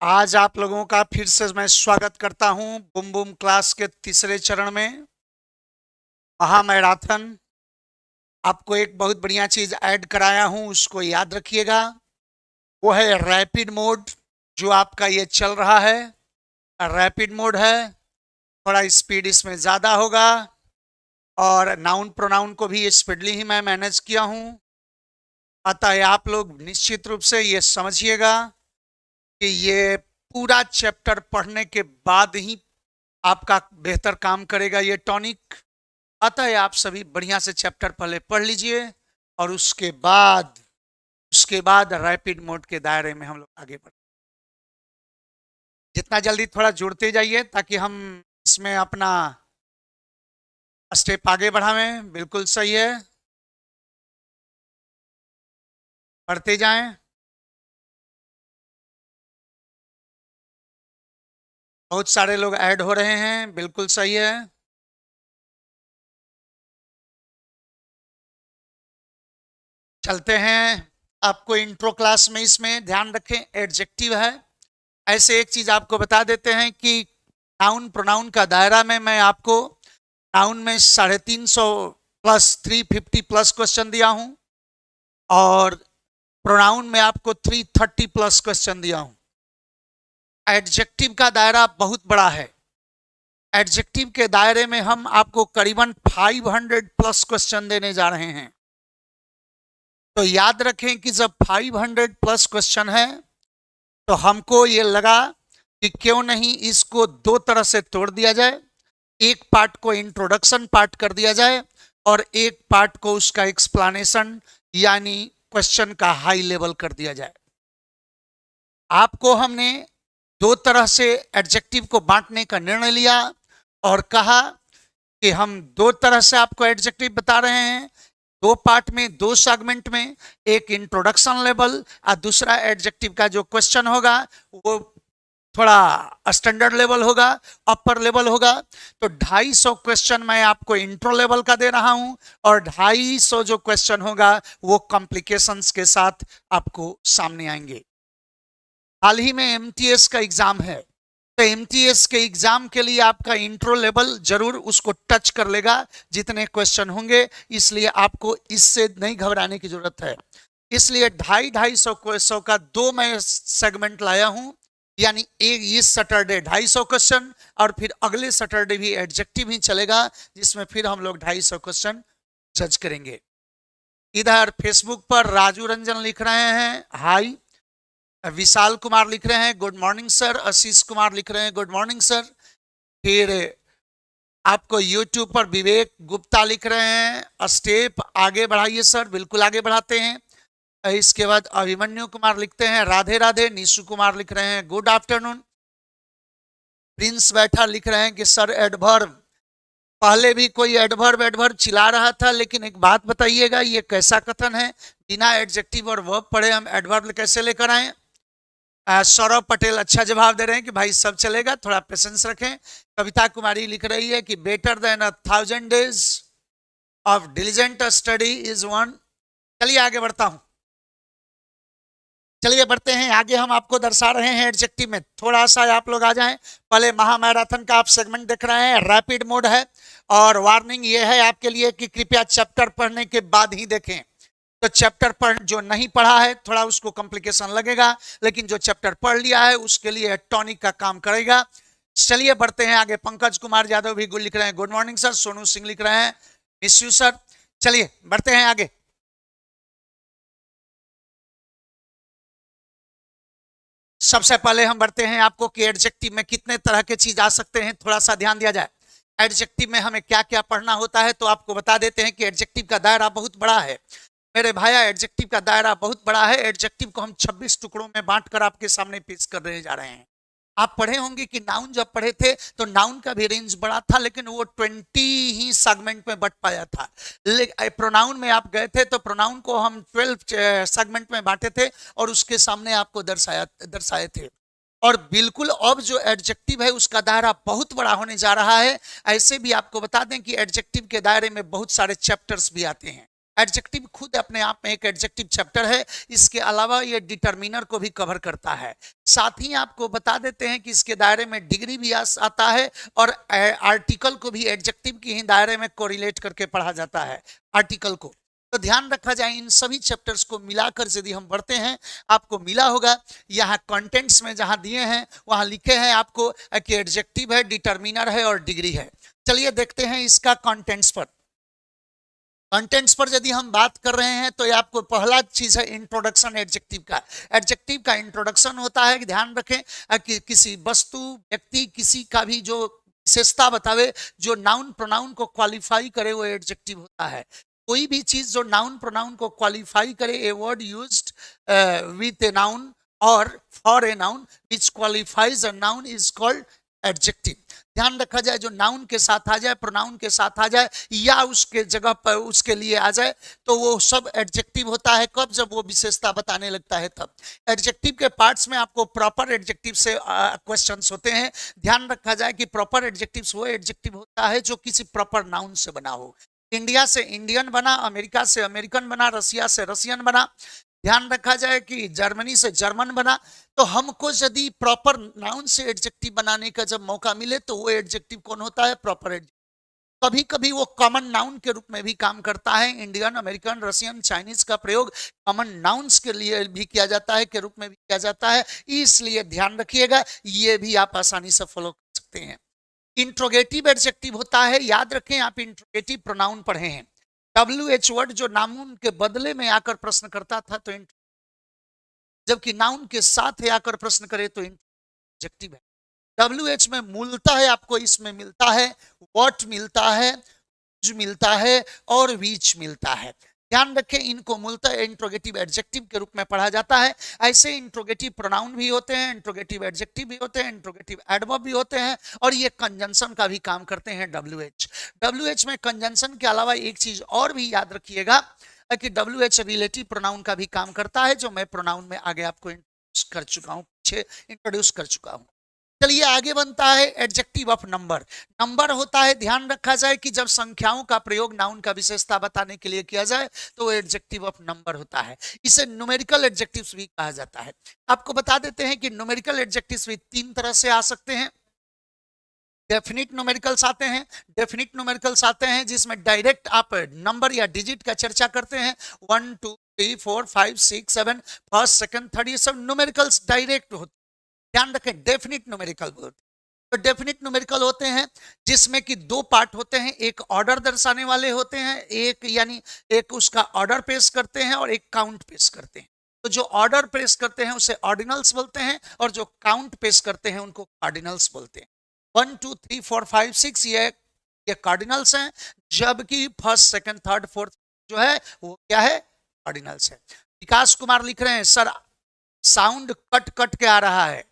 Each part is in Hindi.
आज आप लोगों का फिर से मैं स्वागत करता हूं बूम बूम क्लास के तीसरे चरण में महामैराथन। आपको एक बहुत बढ़िया चीज ऐड कराया हूं, उसको याद रखिएगा। वो है रैपिड मोड। जो आपका ये चल रहा है रैपिड मोड है। थोड़ा स्पीड इसमें ज्यादा होगा और नाउन प्रोनाउन को भी स्पीडली ही मैं मैनेज किया हूं। अतः आप लोग निश्चित रूप से ये समझिएगा कि ये पूरा चैप्टर पढ़ने के बाद ही आपका बेहतर काम करेगा ये टॉनिक। अतः आप सभी बढ़िया से चैप्टर पहले पढ़ लीजिए और उसके बाद रैपिड मोड के दायरे में हम लोग आगे बढ़े। जितना जल्दी थोड़ा जुड़ते जाइए ताकि हम इसमें अपना स्टेप आगे बढ़ावें। बिल्कुल सही है, पढ़ते जाएं। बहुत सारे लोग ऐड हो रहे हैं, बिल्कुल सही है। चलते हैं। आपको इंट्रो क्लास में इसमें ध्यान रखें एडजेक्टिव है। ऐसे एक चीज आपको बता देते हैं कि नाउन प्रोनाउन का दायरा में मैं आपको नाउन में 350 प्लस 350 प्लस क्वेश्चन दिया हूं और प्रोनाउन में आपको 330 प्लस क्वेश्चन दिया हूं। एडजेक्टिव का दायरा बहुत बड़ा है। एडजेक्टिव के दायरे में हम आपको करीबन 500 प्लस क्वेश्चन देने जा रहे हैं। तो याद रखें कि जब 500 प्लस क्वेश्चन है तो हमको ये लगा कि क्यों नहीं इसको दो तरह से तोड़ दिया जाए। एक पार्ट को इंट्रोडक्शन पार्ट कर दिया जाए और एक पार्ट को उसका एक्सप्लेनेशन यानी क्वेश्चन का हाई लेवल कर दिया जाए। आपको हमने दो तरह से एडजेक्टिव को बांटने का निर्णय लिया और कहा कि हम दो तरह से आपको एडजेक्टिव बता रहे हैं, दो पार्ट में, दो सेगमेंट में। एक इंट्रोडक्शन लेवल और दूसरा एडजेक्टिव का जो क्वेश्चन होगा वो थोड़ा स्टैंडर्ड लेवल होगा, अपर लेवल होगा। तो 250 क्वेश्चन मैं आपको इंट्रो लेवल का दे रहा हूं और 250 जो क्वेश्चन होगा वो कॉम्प्लिकेशंस के साथ आपको सामने आएंगे। हाल ही में एमटीएस का एग्जाम है, तो एमटीएस के एग्जाम के लिए आपका इंट्रो लेवल जरूर उसको टच कर लेगा जितने क्वेश्चन होंगे। इसलिए आपको इससे नहीं घबराने की जरूरत है। इसलिए 250 का दो मैं सेगमेंट लाया हूं, यानी एक इस सैटरडे 250 क्वेश्चन और फिर अगले सैटरडे भी एडजेक्टिव ही चलेगा जिसमें फिर हम लोग 250 क्वेश्चन जज करेंगे। इधर फेसबुक पर राजू रंजन लिख रहे हैं हाई, विशाल कुमार लिख रहे हैं good morning sir, Ashish Kumar लिख रहे हैं गुड मॉर्निंग सर। फिर आपको यूट्यूब पर विवेक गुप्ता लिख रहे हैं स्टेप आगे बढ़ाइए सर, बिल्कुल आगे बढ़ाते हैं। इसके बाद अभिमन्यु कुमार लिखते हैं राधे राधे। निशु कुमार लिख रहे हैं गुड आफ्टरनून। प्रिंस बैठा लिख रहे हैं कि सर एडवर्ब, पहले भी कोई एडवर्ब एडवर्ब चिल्ला रहा था, लेकिन एक बात बताइएगा ये कैसा कथन है, बिना एडजेक्टिव और वर्ब पढ़े हम एडवर्ब कैसे लेकर आए। सौरभ पटेल अच्छा जवाब दे रहे हैं कि भाई सब चलेगा, थोड़ा पेशेंस रखें। कविता कुमारी लिख रही है कि better than 1000 days of diligent study is one. चलिए आगे बढ़ता हूं, चलिए बढ़ते हैं आगे। हम आपको दर्शा रहे हैं एडजेक्टिव में, थोड़ा सा आप लोग आ जाएं। पहले महामैराथन का आप सेगमेंट देख रहे हैं, रैपिड मोड है और वार्निंग ये है आपके लिए कि कृपया चैप्टर पढ़ने के बाद ही देखें। तो चैप्टर पढ़ जो नहीं पढ़ा है थोड़ा उसको कॉम्प्लिकेशन लगेगा, लेकिन जो चैप्टर पढ़ लिया है उसके लिए टॉनिक का काम करेगा। चलिए बढ़ते हैं आगे। पंकज कुमार यादव भी लिख रहे हैं good morning sir. Sonu Singh लिख रहे हैं मिस यू सर। चलिए बढ़ते हैं आगे। सबसे पहले हम बढ़ते हैं आपको कि एडजेक्टिव में कितने तरह के चीज आ सकते हैं, थोड़ा सा ध्यान दिया जाए। एडजेक्टिव में हमें क्या क्या पढ़ना होता है तो आपको बता देते हैं कि एडजेक्टिव का दायरा बहुत बड़ा है मेरे भाया। एडजेक्टिव का दायरा बहुत बड़ा है। एडजेक्टिव को हम 26 टुकड़ों में बांटकर आपके सामने पेश करने जा रहे हैं। आप पढ़े होंगे कि नाउन जब पढ़े थे तो नाउन का भी रेंज बड़ा था, लेकिन वो 20 ही सेगमेंट में बट पाया था। प्रोनाउन में आप गए थे तो प्रोनाउन को हम 12 सेगमेंट में बांटे थे और उसके सामने आपको दर्शाए थे। और बिल्कुल अब जो एडजेक्टिव है उसका दायरा बहुत बड़ा होने जा रहा है। ऐसे भी आपको बता दें कि एडजेक्टिव के दायरे में बहुत सारे चैप्टर्स भी आते हैं। एडजेक्टिव खुद अपने आप में एक एडजेक्टिव चैप्टर है, इसके अलावा ये डिटर्मिनर को भी कवर करता है। साथ ही आपको बता देते हैं कि इसके दायरे में डिग्री भी आता है और आर्टिकल को भी एडजेक्टिव के ही दायरे में कोरिलेट करके पढ़ा जाता है आर्टिकल को। तो ध्यान रखा जाए, इन सभी चैप्टर्स को मिलाकर यदि हम बढ़ते हैं, आपको मिला होगा यहाँ कंटेंट्स में जहां दिए हैं वहां लिखे हैं आपको कि एडजेक्टिव है, डिटर्मिनर है और डिग्री है। चलिए देखते हैं इसका कंटेंट्स पर। कंटेंट्स पर यदि हम बात कर रहे हैं तो ये आपको पहला चीज है इंट्रोडक्शन एडजेक्टिव का। एडजेक्टिव का इंट्रोडक्शन होता है कि ध्यान रखें कि किसी वस्तु, व्यक्ति, किसी का भी जो विशेषता बतावे, जो नाउन प्रोनाउन को क्वालिफाई करे, वो एडजेक्टिव होता है। कोई भी चीज जो नाउन प्रोनाउन को क्वालिफाई करे, a word used with a noun और for a noun which qualifies a noun is called adjective. ध्यान रखा जाए, जो नाउन के साथ आ जाए, प्रोनाउन के साथ आ जाए या उसके जगह पर उसके लिए आ जाए, तो वो सब एडजेक्टिव होता है। कब? जब वो विशेषता बताने लगता है तब। एडजेक्टिव के पार्ट्स में आपको प्रॉपर एडजेक्टिव से क्वेश्चंस होते हैं। ध्यान रखा जाए कि प्रॉपर एडजेक्टिव वो एडजेक्टिव होता है जो किसी प्रॉपर नाउन से बना हो। इंडिया से इंडियन बना, अमेरिका से अमेरिकन बना, रसिया से रसियन बना, ध्यान रखा जाए कि जर्मनी से जर्मन बना। तो हमको यदि प्रॉपर नाउन से एडजेक्टिव बनाने का जब मौका मिले तो वो एडजेक्टिव कौन होता है? Proper adjective. कभी कभी वो कॉमन नाउन के रूप में भी काम करता है। इंडियन, अमेरिकन, रशियन, चाइनीज का प्रयोग कॉमन नाउन्स के लिए भी किया जाता है, के रूप में भी किया जाता है। इसलिए ध्यान रखिएगा, ये भी आप आसानी से फॉलो कर सकते हैं। इंट्रोगेटिव एडजेक्टिव होता है, याद रखें आप इंट्रोगेटिव प्रोनाउन पढ़े हैं। WH वर्ड जो नाउन के बदले में आकर प्रश्न करता था तो जबकि नाउन के साथ आकर प्रश्न करे तो इंट्रोगेटिव है। WH में मूलता है, आपको इसमें मिलता है व्हाट मिलता है, मिलता है और व्हिच मिलता है। ध्यान रखें, इनको मूलतः इंट्रोगेटिव एडजेक्टिव के रूप में पढ़ा जाता है। ऐसे इंट्रोगेटिव प्रोनाउन भी होते हैं, इंट्रोगेटिव एडजेक्टिव भी होते हैं, इंट्रोगेटिव एडवर्ब भी होते हैं और ये कंजंक्शन का भी काम करते हैं। WH में कंजंक्शन के अलावा एक चीज और भी याद रखिएगा कि WH रिलेटिव प्रोनाउन का भी काम करता है, जो मैं प्रोनाउन में आगे आपको इंट्रोड्यूस कर चुका हूं। चलिए आगे बनता है एडजेक्टिव ऑफ नंबर। नंबर होता है, ध्यान रखा जाए कि जब संख्याओं का प्रयोग नाउन का विशेषता बताने के लिए किया जाए तो वो एडजेक्टिव ऑफ नंबर होता है। इसे न्यूमेरिकल एडजेक्टिव्स भी कहा जाता है। आपको बता देते हैं कि न्यूमेरिकल एडजेक्टिव्स भी तीन तरह से आ सकते हैं। डेफिनिट न्यूमेरिकल्स आते हैं, डेफिनिट न्यूमेरिकल्स आते हैं जिसमें डायरेक्ट आप नंबर या डिजिट का चर्चा करते हैं। 1 2 3 4 5 6 7 फर्स्ट सेकंड थर्ड, ये सब न्यूमेरिकल्स डायरेक्ट होते हैं। ध्यान रखें, डेफिनिट न्यूमेरिकल बोलते हैं। तो डेफिनिट न्यूमेरिकल होते हैं जिसमें कि दो पार्ट होते हैं, एक ऑर्डर दर्शाने वाले होते हैं, एक यानी एक उसका ऑर्डर पेश करते हैं और एक काउंट पेश करते हैं। तो जो ऑर्डर पेश करते हैं उसे ऑर्डिनल्स बोलते हैं और जो काउंट पेश करते हैं उनको कार्डिनल्स बोलते हैं। 1 2 3 4 5 6 ये कार्डिनल्स हैं, जबकि फर्स्ट सेकंड थर्ड फोर्थ जो है वो क्या है? कार्डिनल्स है। विकास कुमार लिख रहे हैं सर साउंड कट कट के आ रहा है।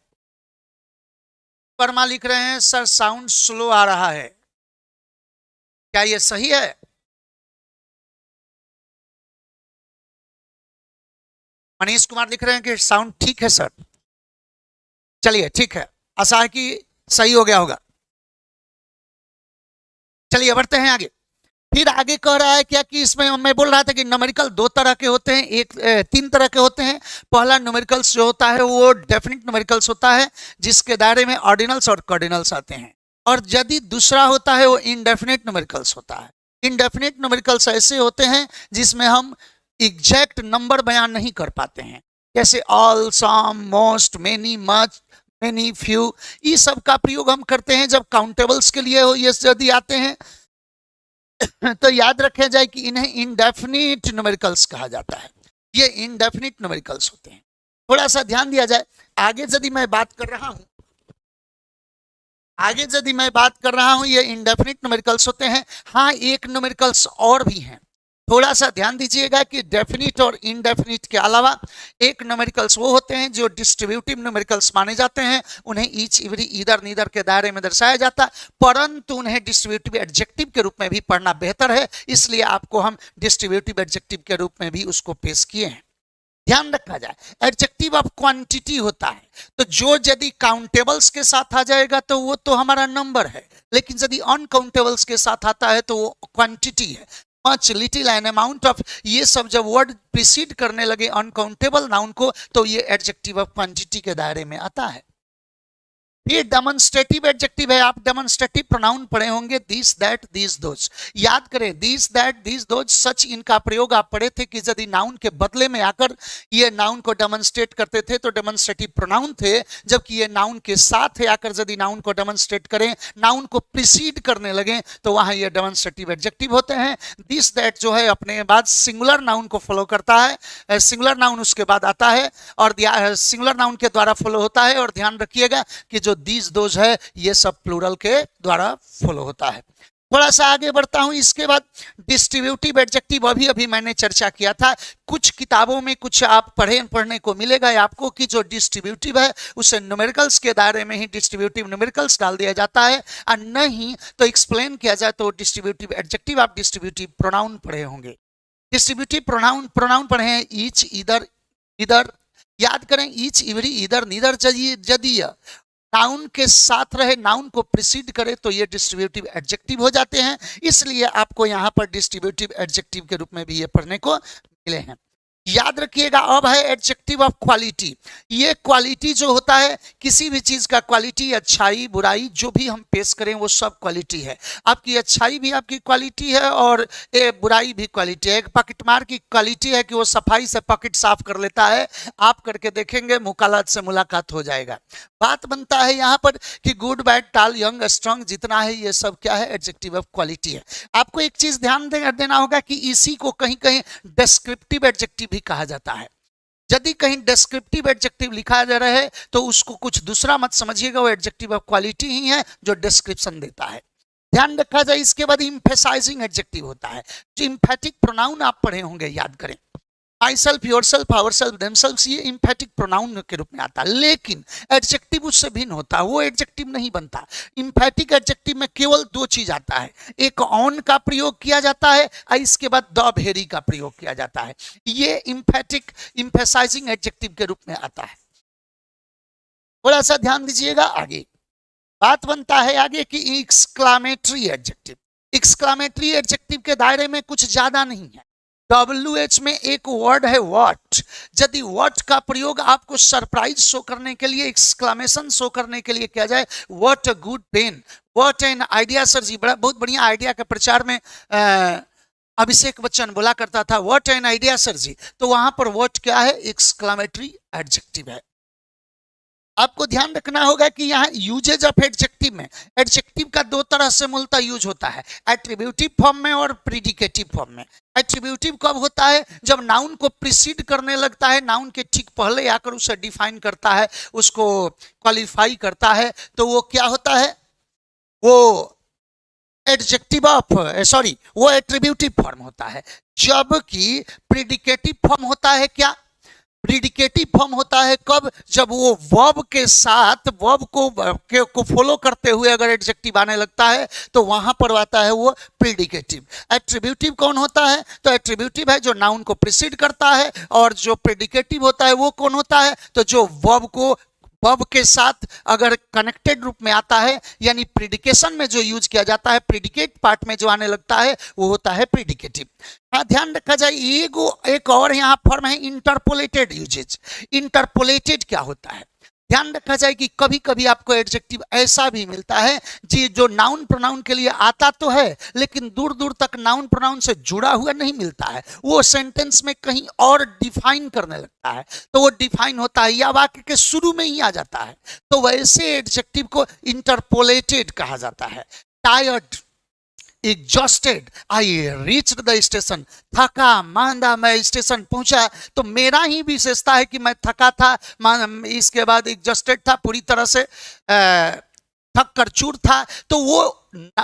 वर्मा लिख रहे हैं सर साउंड स्लो आ रहा है, क्या ये सही है? मनीष कुमार लिख रहे हैं कि साउंड ठीक है सर। चलिए ठीक है, आशा है कि सही हो गया होगा। चलिए बढ़ते हैं आगे। फिर आगे कह रहा है क्या कि इसमें मैं बोल रहा था कि न्यूमेरिकल दो तरह के होते हैं, तीन तरह के होते हैं। पहला न्यूमेरिकल्स जो होता है वो डेफिनिट न्यूमेरिकल्स होता है जिसके दायरे में ऑर्डिनल्स और कार्डिनल्स आते हैं, और यदि दूसरा होता है वो इनडेफिनिट न्यूमेरिकल्स होता है। इनडेफिनिट न्यूमेरिकल्स ऐसे होते हैं जिसमें हम एग्जैक्ट नंबर बयान नहीं कर पाते हैं, जैसे all, some, most, many, much, many, few, ये सब का प्रयोग हम करते हैं जब काउंटेबल्स के लिए ये यदि आते हैं तो याद रखा जाए कि इन्हें इनडेफिनिट न्यूमेरिकल्स कहा जाता है। ये इनडेफिनिट न्यूमेरिकल्स होते हैं। थोड़ा सा ध्यान दिया जाए, आगे यदि मैं बात कर रहा हूं ये इनडेफिनिट न्यूमेरिकल्स होते हैं। हाँ, एक न्यूमेरिकल्स और भी हैं, थोड़ा सा ध्यान दीजिएगा कि डेफिनिट और इनडेफिनिट के अलावा एक न्यूमेरिकल्स वो होते हैं जो डिस्ट्रीब्यूटिव न्यूमेरिकल्स माने जाते हैं। उन्हें ईच, एवरी, ईदर, नीदर के दायरे में दर्शाया जाता है, परंतु उन्हें डिस्ट्रीब्यूटिव एडजेक्टिव के रूप में भी पढ़ना बेहतर है, इसलिए आपको हम डिस्ट्रीब्यूटिव एडजेक्टिव के रूप में भी उसको पेश किए हैं। ध्यान रखा जाए, एडजेक्टिव ऑफ क्वांटिटी होता है, तो जो यदि काउंटेबल्स के साथ आ जाएगा तो वो तो हमारा नंबर है, लेकिन यदि अनकाउंटेबल्स के साथ आता है तो वो क्वांटिटी है। Much, little, an amount of, ये सब जब वर्ड प्रीसीड करने लगे अनकाउंटेबल नाउन को तो ये एडजेक्टिव ऑफ क्वांटिटी के दायरे में आता है। ये डेमोन्स्ट्रेटिव एडजेक्टिव है। आप डेमोन्स्ट्रेटिव प्रोनाउन पढ़े होंगे, दिस दैट दिस दोज, याद करें दिस दैट दिस दोज सच, इनका प्रयोग आप पढ़े थे कि यदि नाउन के बदले में आकर ये नाउन को डेमोन्स्ट्रेट करते थे तो डेमोन्स्ट्रेटिव प्रोनाउन थे, जबकि ये नाउन के साथ आकर यदि नाउन को डेमोन्स्ट्रेट करें, नाउन को प्रीसीड करने लगे तो वहां ये डेमोन्स्ट्रेटिव एडजेक्टिव होते हैं। दिस दैट जो है अपने बाद सिंगुलर नाउन को फॉलो करता है, सिंगुलर नाउन उसके बाद आता है और सिंगुलर नाउन के द्वारा फॉलो होता है, और ध्यान रखिएगा कि जो दीज दोज है ये सब प्लूरल के द्वारा फॉलो होता है। थोड़ा सा आगे बढ़ता हूं, इसके बाद डिस्ट्रीब्यूटिव एडजेक्टिव अभी मैंने चर्चा किया था। कुछ किताबों में कुछ आप पढ़ने को मिलेगा आपको कि जो डिस्ट्रीब्यूटिव है उसे न्यूमेरिकल्स के दायरे में ही डिस्ट्रीब्यूटिव न्यूमेरिकल्स डाल दिया जाता है, और नहीं तो एक्सप्लेन किया जाए तो डिस्ट्रीब्यूटिव एडजेक्टिव आप डिस्ट्रीब्यूटिव प्रोनाउन पढ़े होंगे। डिस्ट्रीब्यूटिव प्रोनाउन पढ़े हैं ईच, इधर, इधर, याद करें ईच, इवरी, इधर, नीदर, यदि नाउन के साथ रहे, नाउन को प्रीसीड करे तो ये डिस्ट्रीब्यूटिव एडजेक्टिव हो जाते हैं। इसलिए आपको यहां पर डिस्ट्रीब्यूटिव एडजेक्टिव के रूप में भी ये पढ़ने को मिले हैं। याद रखिएगा अब है एडजेक्टिव ऑफ क्वालिटी। ये क्वालिटी जो होता है किसी भी चीज का क्वालिटी, अच्छाई बुराई जो भी हम पेश करें वो सब क्वालिटी है। आपकी अच्छाई भी आपकी क्वालिटी है और बुराई भी क्वालिटी है। एक पॉकेटमार की क्वालिटी है कि वो सफाई से पॉकेट साफ कर लेता है, आप करके देखेंगे मुकालत से मुलाकात हो जाएगा। बात बनता है यहाँ पर कि गुड बैड टाल यंग स्ट्रांग जितना है ये सब क्या है, एडजेक्टिव ऑफ क्वालिटी है। आपको एक चीज ध्यान देना होगा कि इसी को कहीं कहीं डिस्क्रिप्टिव एडजेक्टिव भी कहा जाता है। यदि कहीं डिस्क्रिप्टिव एडजेक्टिव लिखा जा रहा है तो उसको कुछ दूसरा मत समझिएगा, वो एडजेक्टिव ऑफ क्वालिटी ही है जो डिस्क्रिप्शन देता है। ध्यान रखा जाए। इसके बाद इम्फेसाइजिंग एडजेक्टिव होता है। जो इम्फेटिक प्रोनाउन आप पढ़े होंगे, याद करें myself, yourself, ourself, themselves, ये इम्फेटिक प्रोनाउन के रूप में आता है। लेकिन एडजेक्टिव उससे भिन्न होता है, वो एडजेक्टिव नहीं बनता। इम्फेटिक एडजेक्टिव में केवल दो चीज आता है, एक ऑन का प्रयोग किया जाता है और इसके बाद द वेरी का प्रयोग किया जाता है। ये इम्फेटिक इम्फेसाइजिंग एडजेक्टिव के रूप में आता है। थोड़ा सा ध्यान दीजिएगा। आगे बात बनता है आगे कि एक्सक्लामेटरी एडजेक्टिव। एक्सक्लामेटरी एडजेक्टिव के दायरे में कुछ ज्यादा नहीं है। WH में एक वर्ड है व्हाट। यदि व्हाट का प्रयोग आपको सरप्राइज शो करने के लिए, एक्सक्लामेशन शो करने के लिए किया जाए, what a good pen, what an idea sir ji, बहुत बढ़िया आइडिया के प्रचार में अभिषेक बच्चन बोला करता था व्हाट एन आइडिया सर जी, तो वहां पर व्हाट क्या है, एक्सक्लामेटरी एडजेक्टिव है। आपको ध्यान रखना होगा कि यहाँ यूजेज ऑफ एडजेक्टिव में एडजेक्टिव का दो तरह से मूलतः यूज होता है, एट्रीब्यूटिव फॉर्म में और प्रीडिकेटिव फॉर्म में। एट्रीब्यूटिव कब होता है, जब नाउन को प्रीसीड करने लगता है, नाउन के ठीक पहले आकर उसे डिफाइन करता है, उसको क्वालिफाई करता है, तो वो क्या होता है, वो एडजेक्टिव ऑफ वो एट्रीब्यूटिव फॉर्म होता है। जबकि प्रीडिकेटिव फॉर्म होता है क्या, प्रीडिकेटिव फॉर्म होता है कब, जब वो वर्ब के साथ वर्ब को फॉलो करते हुए अगर एडजेक्टिव आने लगता है तो वहां पर आता है वो प्रीडिकेटिव। एट्रीब्यूटिव कौन होता है, तो एट्रीब्यूटिव है जो नाउन को प्रीसीड करता है, और जो प्रीडिकेटिव होता है वो कौन होता है, तो जो वर्ब के साथ अगर कनेक्टेड रूप में आता है, यानी प्रीडिकेशन में जो यूज किया जाता है, प्रीडिकेट पार्ट में जो आने लगता है वो होता है प्रीडिकेटिव। हाँ, ध्यान रखा जाए। एक और यहाँ फॉर्म है इंटरपोलेटेड यूजेज। इंटरपोलेटेड क्या होता है, ध्यान रखा जाए कि कभी कभी आपको एडजेक्टिव ऐसा भी मिलता है जी जो नाउन प्रोनाउन के लिए आता तो है लेकिन दूर दूर तक नाउन प्रोनाउन से जुड़ा हुआ नहीं मिलता है, वो सेंटेंस में कहीं और डिफाइन करने लगता है, तो वो डिफाइन होता है या वाक्य के शुरू में ही आ जाता है, तो वैसे एडजेक्टिव को इंटरपोलेटेड कहा जाता है। Tired, exhausted, I reached the station, थका मांदा मैं स्टेशन पहुंचा, तो मेरा ही विशेषता है कि मैं थका था, इसके बाद एग्जॉस्टेड था, पूरी तरह से थक कर चूर था, तो वो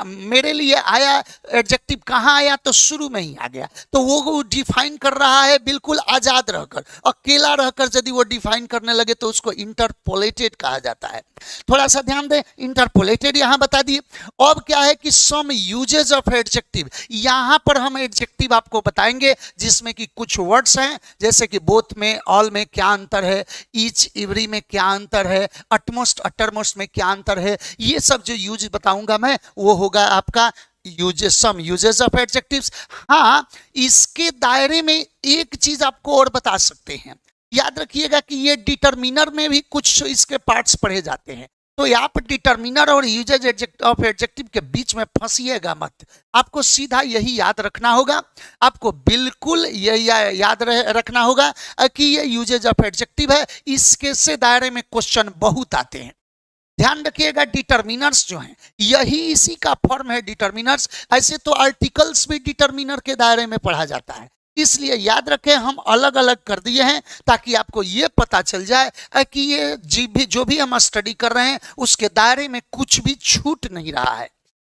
मेरे लिए आया एडजेक्टिव कहाँ आया, तो शुरू में ही आ गया, तो वो डिफाइन कर रहा है बिल्कुल आजाद रहकर, अकेला रहकर यदि वो डिफाइन करने लगे तो उसको इंटरपोलेटेड कहा जाता है। थोड़ा सा ध्यान दें, इंटरपोलेटेड यहां बता दिए। अब क्या है कि सम यूजेज ऑफ एडजेक्टिव, यहां पर हम एडजेक्टिव आपको बताएंगे जिसमें कि कुछ वर्ड्स हैं, जैसे कि बोथ में, ऑल में क्या अंतर है, ईच एवरी में क्या अंतर है, अटमोस्ट अटरमोस्ट में क्या अंतर है, ये सब जो यूज बताऊंगा मैं वो होगा आपका uses, some uses of adjectives. हाँ, इसके दायरे में एक चीज आपको और बता सकते हैं, याद रखिएगा कि ये डिटर्मिनर में भी कुछ इसके पार्ट्स पढ़े जाते हैं, तो आप डिटर्मिनर और यूजेज ऑफ एडजेक्टिव के बीच में फंसिएगा मत। आपको सीधा यही याद रखना होगा, आपको बिल्कुल यही याद रखना होगा कि ये यूजेज ऑफ एडजेक्टिव है। इसके से दायरे में क्वेश्चन बहुत आते हैं। ध्यान रखिएगा, डिटर्मिनर्स जो हैं यही इसी का फॉर्म है, डिटर्मिनर्स। ऐसे तो आर्टिकल्स भी डिटर्मिनर के दायरे में पढ़ा जाता है, इसलिए याद रखें हम अलग अलग कर दिए हैं ताकि आपको ये पता चल जाए कि ये जो भी हम स्टडी कर रहे हैं उसके दायरे में कुछ भी छूट नहीं रहा है।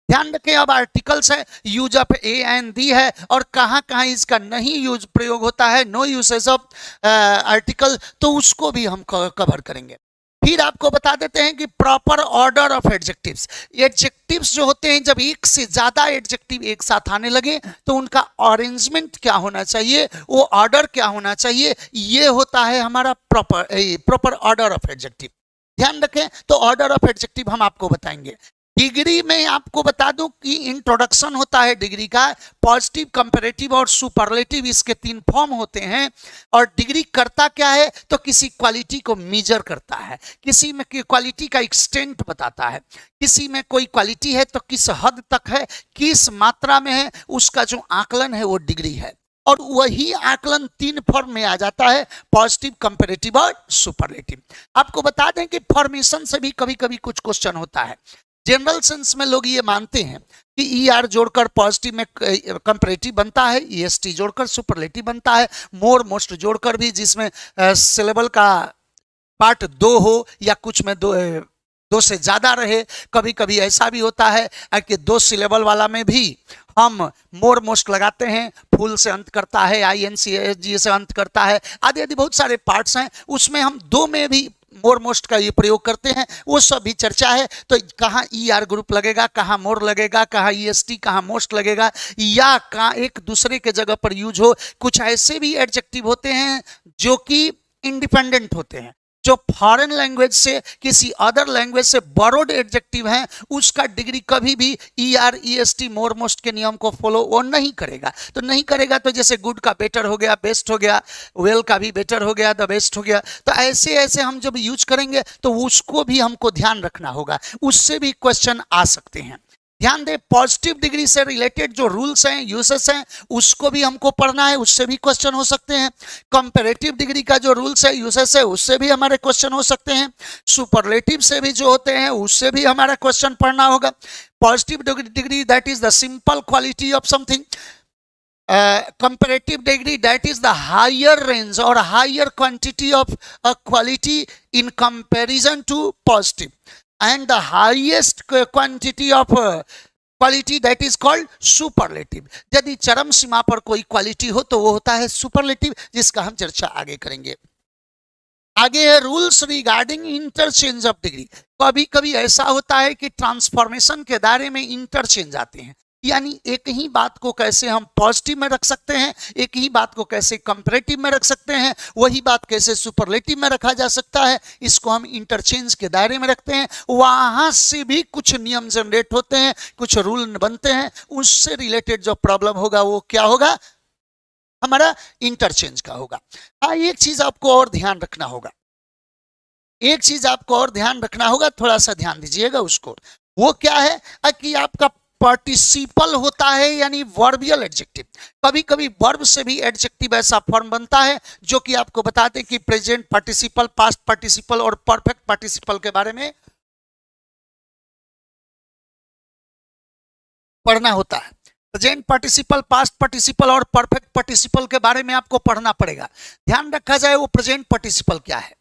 ध्यान रखें, अब आर्टिकल्स है, use of A and the है, और कहां कहां इसका नहीं यूज प्रयोग होता है, नो यूसेज ऑफ आर्टिकल, तो उसको भी हम कवर करेंगे। फिर आपको बता देते हैं कि proper order of adjectives. Adjectives जो होते हैं, जब एक से ज्यादा एडजेक्टिव एक साथ आने लगे तो उनका अरेंजमेंट क्या होना चाहिए, वो ऑर्डर क्या होना चाहिए, ये होता है हमारा प्रॉपर ऑर्डर ऑफ एडजेक्टिव। ध्यान रखें, तो ऑर्डर ऑफ एडजेक्टिव हम आपको बताएंगे। डिग्री में आपको बता दूं कि इंट्रोडक्शन होता है डिग्री का, पॉजिटिव, कंपैरेटिव और सुपरलेटिव, इसके 3 फॉर्म होते हैं। और डिग्री करता क्या है, तो किसी क्वालिटी को मेजर करता है, किसी में क्वालिटी का एक्सटेंट बताता है, किसी में कोई क्वालिटी है तो किस हद तक है, किस मात्रा में है, उसका जो आकलन है वो डिग्री है। और वही आकलन 3 फॉर्म में आ जाता है, पॉजिटिव, कंपैरेटिव और सुपरलेटिव। आपको बता दें कि फॉर्मेशन से भी कभी कभी कुछ क्वेश्चन होता है। जनरल सेंस में लोग ये मानते हैं कि ई आर जोड़कर पॉजिटिव में कंपैरेटिव बनता है, ईएसटी जोड़कर सुपरलेटिव बनता है, मोर मोस्ट जोड़कर भी, जिसमें सिलेबल का पार्ट 2 हो या कुछ में दो से ज्यादा रहे। कभी कभी ऐसा भी होता है कि 2 सिलेबल वाला में भी हम मोर मोस्ट लगाते हैं, फुल से अंत करता है, INC से अंत करता है, आदि आदि बहुत सारे पार्ट्स हैं, उसमें हम 2 में भी मोर मोस्ट का ये प्रयोग करते हैं, वो सब भी चर्चा है। तो कहाँ ई आर ग्रुप लगेगा, कहाँ मोर लगेगा, कहाँ ईएसटी, कहाँ मोस्ट लगेगा, या कहाँ एक दूसरे के जगह पर यूज हो। कुछ ऐसे भी एडजेक्टिव होते हैं जो कि इंडिपेंडेंट होते हैं, जो फॉरेन लैंग्वेज से, किसी अदर लैंग्वेज से बोरोड एडजेक्टिव हैं, उसका डिग्री कभी भी E R EST more most के नियम को फॉलो वो नहीं करेगा। तो नहीं करेगा तो जैसे गुड का बेटर हो गया, बेस्ट हो गया, वेल का भी बेटर हो गया, द बेस्ट हो गया। तो ऐसे ऐसे हम जब यूज करेंगे तो उसको भी हमको ध्यान रखना होगा, उससे भी क्वेश्चन आ सकते हैं। ध्यान दें, पॉजिटिव डिग्री से रिलेटेड जो रूल्स हैं, यूसेस हैं, उसको भी हमको पढ़ना है, उससे भी क्वेश्चन हो सकते हैं। कंपैरेटिव डिग्री का जो रूल्स है, यूसेस है, उससे भी हमारे क्वेश्चन हो सकते हैं। सुपरलेटिव से भी जो होते हैं उससे भी हमारा क्वेश्चन पढ़ना होगा। Positive degree, that is the simple quality of something. comparative degree, that is the higher range or higher quantity of a quality in comparison to positive, and the highest quantity of quality, that is called superlative. यदि चरम सीमा पर कोई क्वालिटी हो तो वो होता है सुपरलेटिव, जिसका हम चर्चा आगे करेंगे। आगे है rules regarding interchange of degree. कभी कभी ऐसा होता है कि ट्रांसफॉर्मेशन के दायरे में इंटरचेंज आते हैं, यानी एक ही बात को कैसे हम पॉजिटिव में रख सकते हैं, एक ही बात को कैसे कंपैरेटिव में रख सकते हैं, वही बात कैसे सुपरलेटिव में रखा जा सकता है, इसको हम इंटरचेंज के दायरे में रखते हैं। वहां से भी कुछ नियम जनरेट होते हैं, कुछ रूल बनते हैं, उससे रिलेटेड जो प्रॉब्लम होगा वो क्या होगा, हमारा इंटरचेंज का होगा। हाँ, एक चीज आपको और ध्यान रखना होगा, एक चीज आपको और ध्यान रखना होगा, थोड़ा सा ध्यान दीजिएगा उसको। वो क्या है कि आपका पार्टिसिपल होता है, यानी वर्बियल एडजेक्टिव। कभी कभी वर्ब से भी एडजेक्टिव ऐसा फॉर्म बनता है जो कि आपको बताते हैं कि प्रेजेंट पार्टिसिपल, पास्ट पार्टिसिपल और परफेक्ट पार्टिसिपल के बारे में पढ़ना होता है। प्रेजेंट पार्टिसिपल, पास्ट पार्टिसिपल और परफेक्ट पार्टिसिपल के बारे में आपको पढ़ना पड़ेगा। ध्यान रखा जाए वो प्रेजेंट पार्टिसिपल क्या है।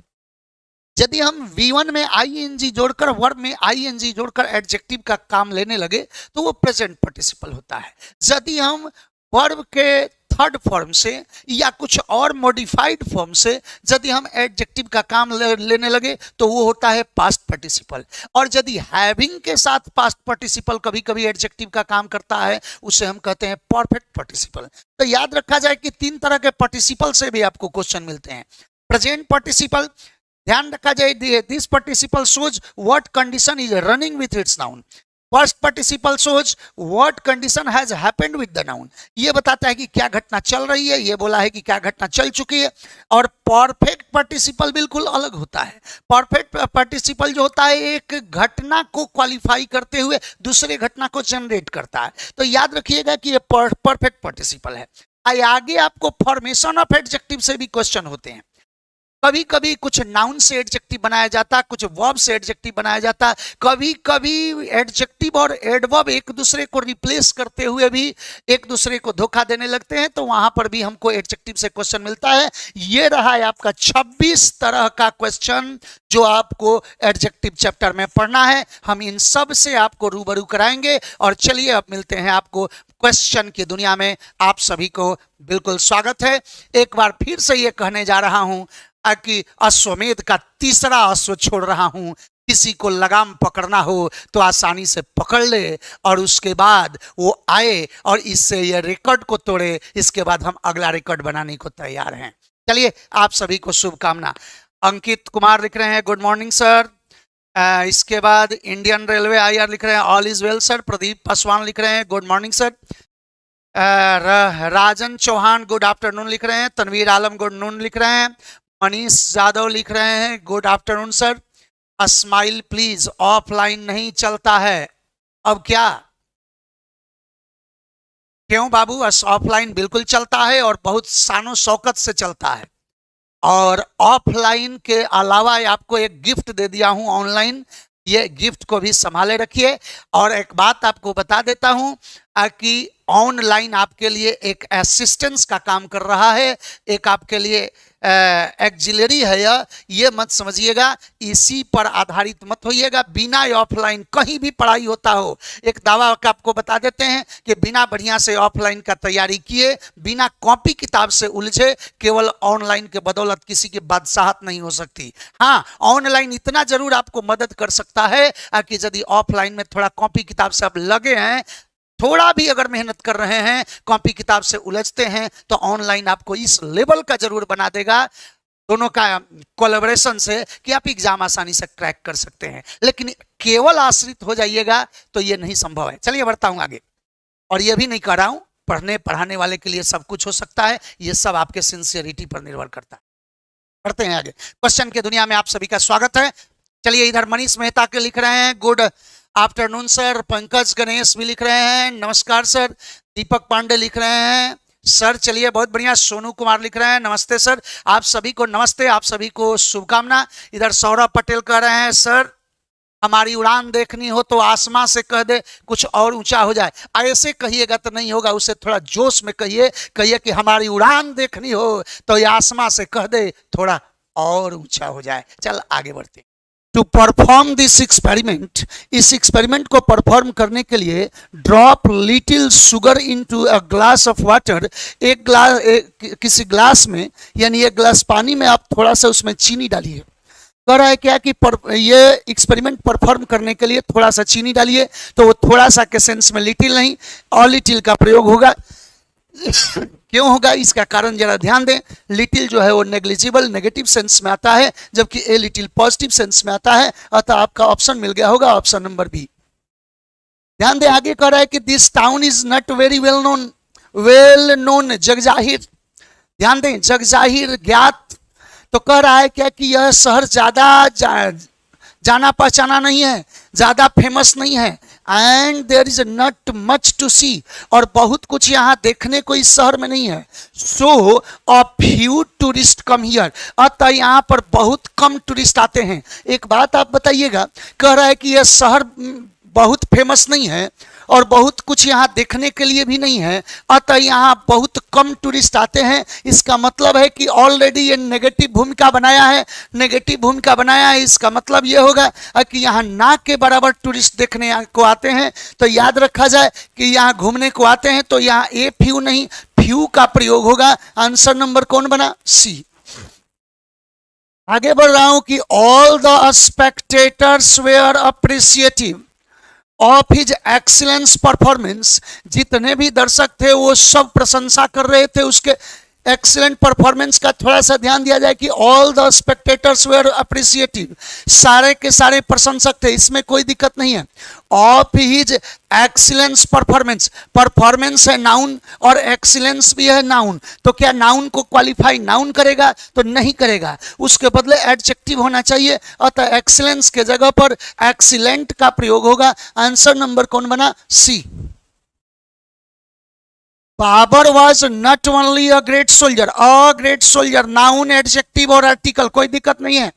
यदि हम V1 में ING जोड़कर, वर्ब में ING जोड़कर एडजेक्टिव का काम लेने लगे तो वो प्रेजेंट पार्टिसिपल होता है। यदि हम वर्ब के थर्ड फॉर्म से या कुछ और मॉडिफाइड फॉर्म से यदि हम एडजेक्टिव का काम लेने लगे तो वो होता है पास्ट पार्टिसिपल। और यदि हैविंग के साथ पास्ट पार्टिसिपल कभी कभी एडजेक्टिव का काम करता है, उसे हम कहते हैं परफेक्ट पार्टिसिपल। तो याद रखा जाए कि 3 तरह के पार्टिसिपल से भी आपको क्वेश्चन मिलते हैं। प्रेजेंट पार्टिसिपल, ध्यान रखा जाए, this participle shows what condition is running with its noun. First participle shows what condition has happened with the noun, ये बताता है कि क्या घटना चल रही है, ये बोला है कि क्या घटना चल चुकी है। और परफेक्ट पार्टिसिपल बिल्कुल अलग होता है। परफेक्ट पार्टिसिपल जो होता है एक घटना को क्वालिफाई करते हुए दूसरे घटना को जनरेट करता है। तो याद रखिएगा कि ये परफेक्ट पार्टिसिपल है। आगे आपको फॉर्मेशन ऑफ एडजेक्टिव से भी क्वेश्चन होते हैं। कभी कभी कुछ नाउन से एडजेक्टिव बनाया जाता है, कुछ वर्ब से एडजेक्टिव बनाया जाता है, कभी कभी एडजेक्टिव और एडवर्ब एक दूसरे को रिप्लेस करते हुए भी एक दूसरे को धोखा देने लगते हैं, तो वहां पर भी हमको एडजेक्टिव से क्वेश्चन मिलता है। ये रहा है आपका 26 तरह का क्वेश्चन जो आपको एडजेक्टिव चैप्टर में पढ़ना है। हम इन सब से आपको रूबरू कराएंगे। और चलिए अब मिलते हैं आपको क्वेश्चन की दुनिया में। आप सभी को बिल्कुल स्वागत है। एक बार फिर से ये कहने जा रहा हूं कि अश्वमेध का तीसरा अश्व छोड़ रहा हूं। किसी को लगाम पकड़ना हो तो आसानी से पकड़ ले और उसके बाद वो आए और इससे ये रिकॉर्ड को तोड़े। इसके बाद हम अगला रिकॉर्ड बनाने को तैयार हैं। चलिए आप सभी को शुभकामना। अंकित कुमार लिख रहे हैं गुड मॉर्निंग सर। इसके बाद इंडियन रेलवे आईआर लिख रहे हैं all is well sir. Pradeep Paswan लिख रहे हैं गुड मॉर्निंग सर। राजन चौहान गुड आफ्टरनून लिख रहे हैं। तनवीर आलम गुड नून लिख रहे हैं। मनीष यादव लिख रहे हैं good afternoon sir. Smile please offline नहीं चलता है। अब क्या, क्यों बाबू? ऑफलाइन बिल्कुल चलता है और बहुत शानो शौकत से चलता है। और ऑफलाइन के अलावा आपको एक गिफ्ट दे दिया हूं ऑनलाइन, ये गिफ्ट को भी संभाले रखिए। और एक बात आपको बता देता हूं कि ऑनलाइन आपके लिए एक असिस्टेंस का काम कर रहा है, एक आपके लिए एक्जिलरी है। ये मत समझिएगा, इसी पर आधारित मत होइएगा। बिना ऑफलाइन कहीं भी पढ़ाई होता हो, एक दावा का आपको बता देते हैं कि बिना बढ़िया से ऑफलाइन का तैयारी किए, बिना कॉपी किताब से उलझे, केवल ऑनलाइन के बदौलत किसी की बादशाहत नहीं हो सकती। हाँ, ऑनलाइन इतना जरूर आपको मदद कर सकता है कि यदि ऑफलाइन में थोड़ा कॉपी किताब से आप लगे हैं, थोड़ा भी अगर मेहनत कर रहे हैं, कॉपी किताब से उलझते हैं, तो ऑनलाइन आपको इस लेवल का जरूर बना देगा दोनों का कोलैबोरेशन से कि आप एग्जाम आसानी से क्रैक कर सकते हैं। लेकिन केवल आश्रित हो जाइएगा तो ये नहीं संभव है। चलिए बढ़ता हूं आगे। और ये भी नहीं कह रहा हूं पढ़ने पढ़ाने वाले के लिए सब कुछ हो सकता है, ये सब आपके सिंसियरिटी पर निर्भर करता है। बढ़ते हैं आगे। क्वेश्चन की दुनिया में आप सभी का स्वागत है। चलिए, इधर मनीष मेहता के लिख रहे हैं good afternoon sir. Pankaj Ganesh भी लिख रहे हैं नमस्कार सर। दीपक पांडे लिख रहे हैं सर चलिए बहुत बढ़िया। सोनू कुमार लिख रहे हैं नमस्ते सर। आप सभी को नमस्ते, आप सभी को शुभकामना। इधर सौरभ पटेल कह रहे हैं सर हमारी उड़ान देखनी हो तो आसमां से कह दे कुछ और ऊंचा हो जाए। ऐसे कहिएगा तो नहीं होगा, उसे थोड़ा जोश में कहिए। कहिए कि हमारी उड़ान देखनी हो तो ये आसमां से कह दे थोड़ा और ऊंचा हो जाए। चल आगे बढ़ते। टू परफॉर्म दिस एक्सपेरिमेंट, इस एक्सपेरिमेंट को परफॉर्म करने के लिए drop little sugar into a glass of water. एक ग्लास किसी ग्लास में, यानी एक ग्लास पानी में आप थोड़ा सा उसमें चीनी डालिए। कह रहा है क्या कि ये एक्सपेरिमेंट परफॉर्म करने के लिए थोड़ा सा चीनी डालिए। तो वो थोड़ा सा के सेंस में लिटिल नहीं, ऑल लिटिल का प्रयोग होगा। क्यों होगा इसका कारण जरा ध्यान दें। लिटिल जो है वो नेग्लिजिबल नेगेटिव सेंस में आता है, जबकि ए लिटिल पॉजिटिव सेंस में आता है। अतः आपका ऑप्शन मिल गया होगा, ऑप्शन नंबर बी। ध्यान दें, आगे कह रहा है कि this town is not very well known, जगजाहिर। ध्यान दें, जगजाहिर ज्ञात। तो कह रहा है क्या कि यह शहर ज्यादा जाना पहचाना नहीं है, ज्यादा फेमस नहीं है। And there is not much to see, और बहुत कुछ यहाँ देखने को इस शहर में नहीं है। So a few tourist come here, अतः यहाँ पर बहुत कम टूरिस्ट आते हैं। एक बात आप बताइएगा, कह रहा है कि यह शहर बहुत फेमस नहीं है और बहुत कुछ यहाँ देखने के लिए भी नहीं है, अतः यहाँ बहुत कम टूरिस्ट आते हैं। इसका मतलब है कि ऑलरेडी ये नेगेटिव भूमिका बनाया है। नेगेटिव भूमिका बनाया है, इसका मतलब ये होगा कि यहाँ ना के बराबर टूरिस्ट देखने को आते हैं। तो याद रखा जाए कि यहाँ घूमने को आते हैं, तो यहाँ ए फ्यू नहीं फ्यू का प्रयोग होगा। आंसर नंबर कौन बना? सी। आगे बढ़ रहा हूं कि all the spectators were appreciative of his excellence performance. जितने भी दर्शक थे वो सब प्रशंसा कर रहे थे उसके एक्सीलेंट परफॉर्मेंस का थोड़ा सा ध्यान दिया जाए कि ऑल द स्पेक्टेटर्स वेर अप्रिसिएटिव, सारे के सारे प्रशंसक थे, इसमें कोई दिक्कत नहीं है। Of his excellence performance, performance है नाउन और एक्सीलेंस भी है नाउन, तो क्या नाउन को क्वालिफाई नाउन करेगा? तो नहीं करेगा, उसके बदले एडजेक्टिव होना चाहिए, अतः एक्सीलेंस के जगह पर एक्सीलेंट का प्रयोग होगा। आंसर नंबर कौन बना? C. Babur was not only a great soldier, noun, adjective और आर्टिकल, कोई दिक्कत नहीं है।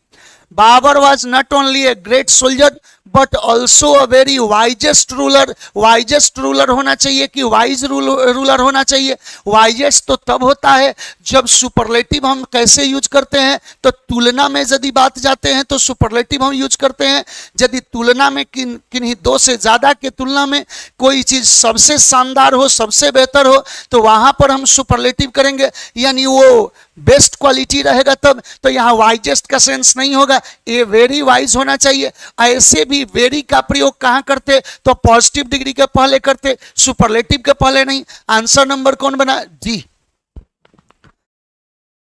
Babur was not only a great soldier but also a very wisest ruler, wisest ruler होना चाहिए कि वाइज रूलर होना चाहिए? वाइजेस्ट तो तब होता है जब सुपरलेटिव हम कैसे यूज करते हैं, तो तुलना में यदि बात जाते हैं तो सुपरलेटिव हम यूज करते हैं। यदि तुलना में किन्हीं दो से ज्यादा के तुलना में कोई चीज सबसे शानदार हो, सबसे बेहतर हो, तो वहां पर हम सुपरलेटिव करेंगे, यानी वो बेस्ट क्वालिटी रहेगा तब। तो यहाँ वाइजेस्ट का सेंस नहीं होगा, ये वेरी वाइज होना चाहिए। ऐसे भी वेरी का प्रयोग कहां करते? तो पॉजिटिव डिग्री के पहले करते, सुपरलेटिव के पहले नहीं। आंसर नंबर कौन बना? D.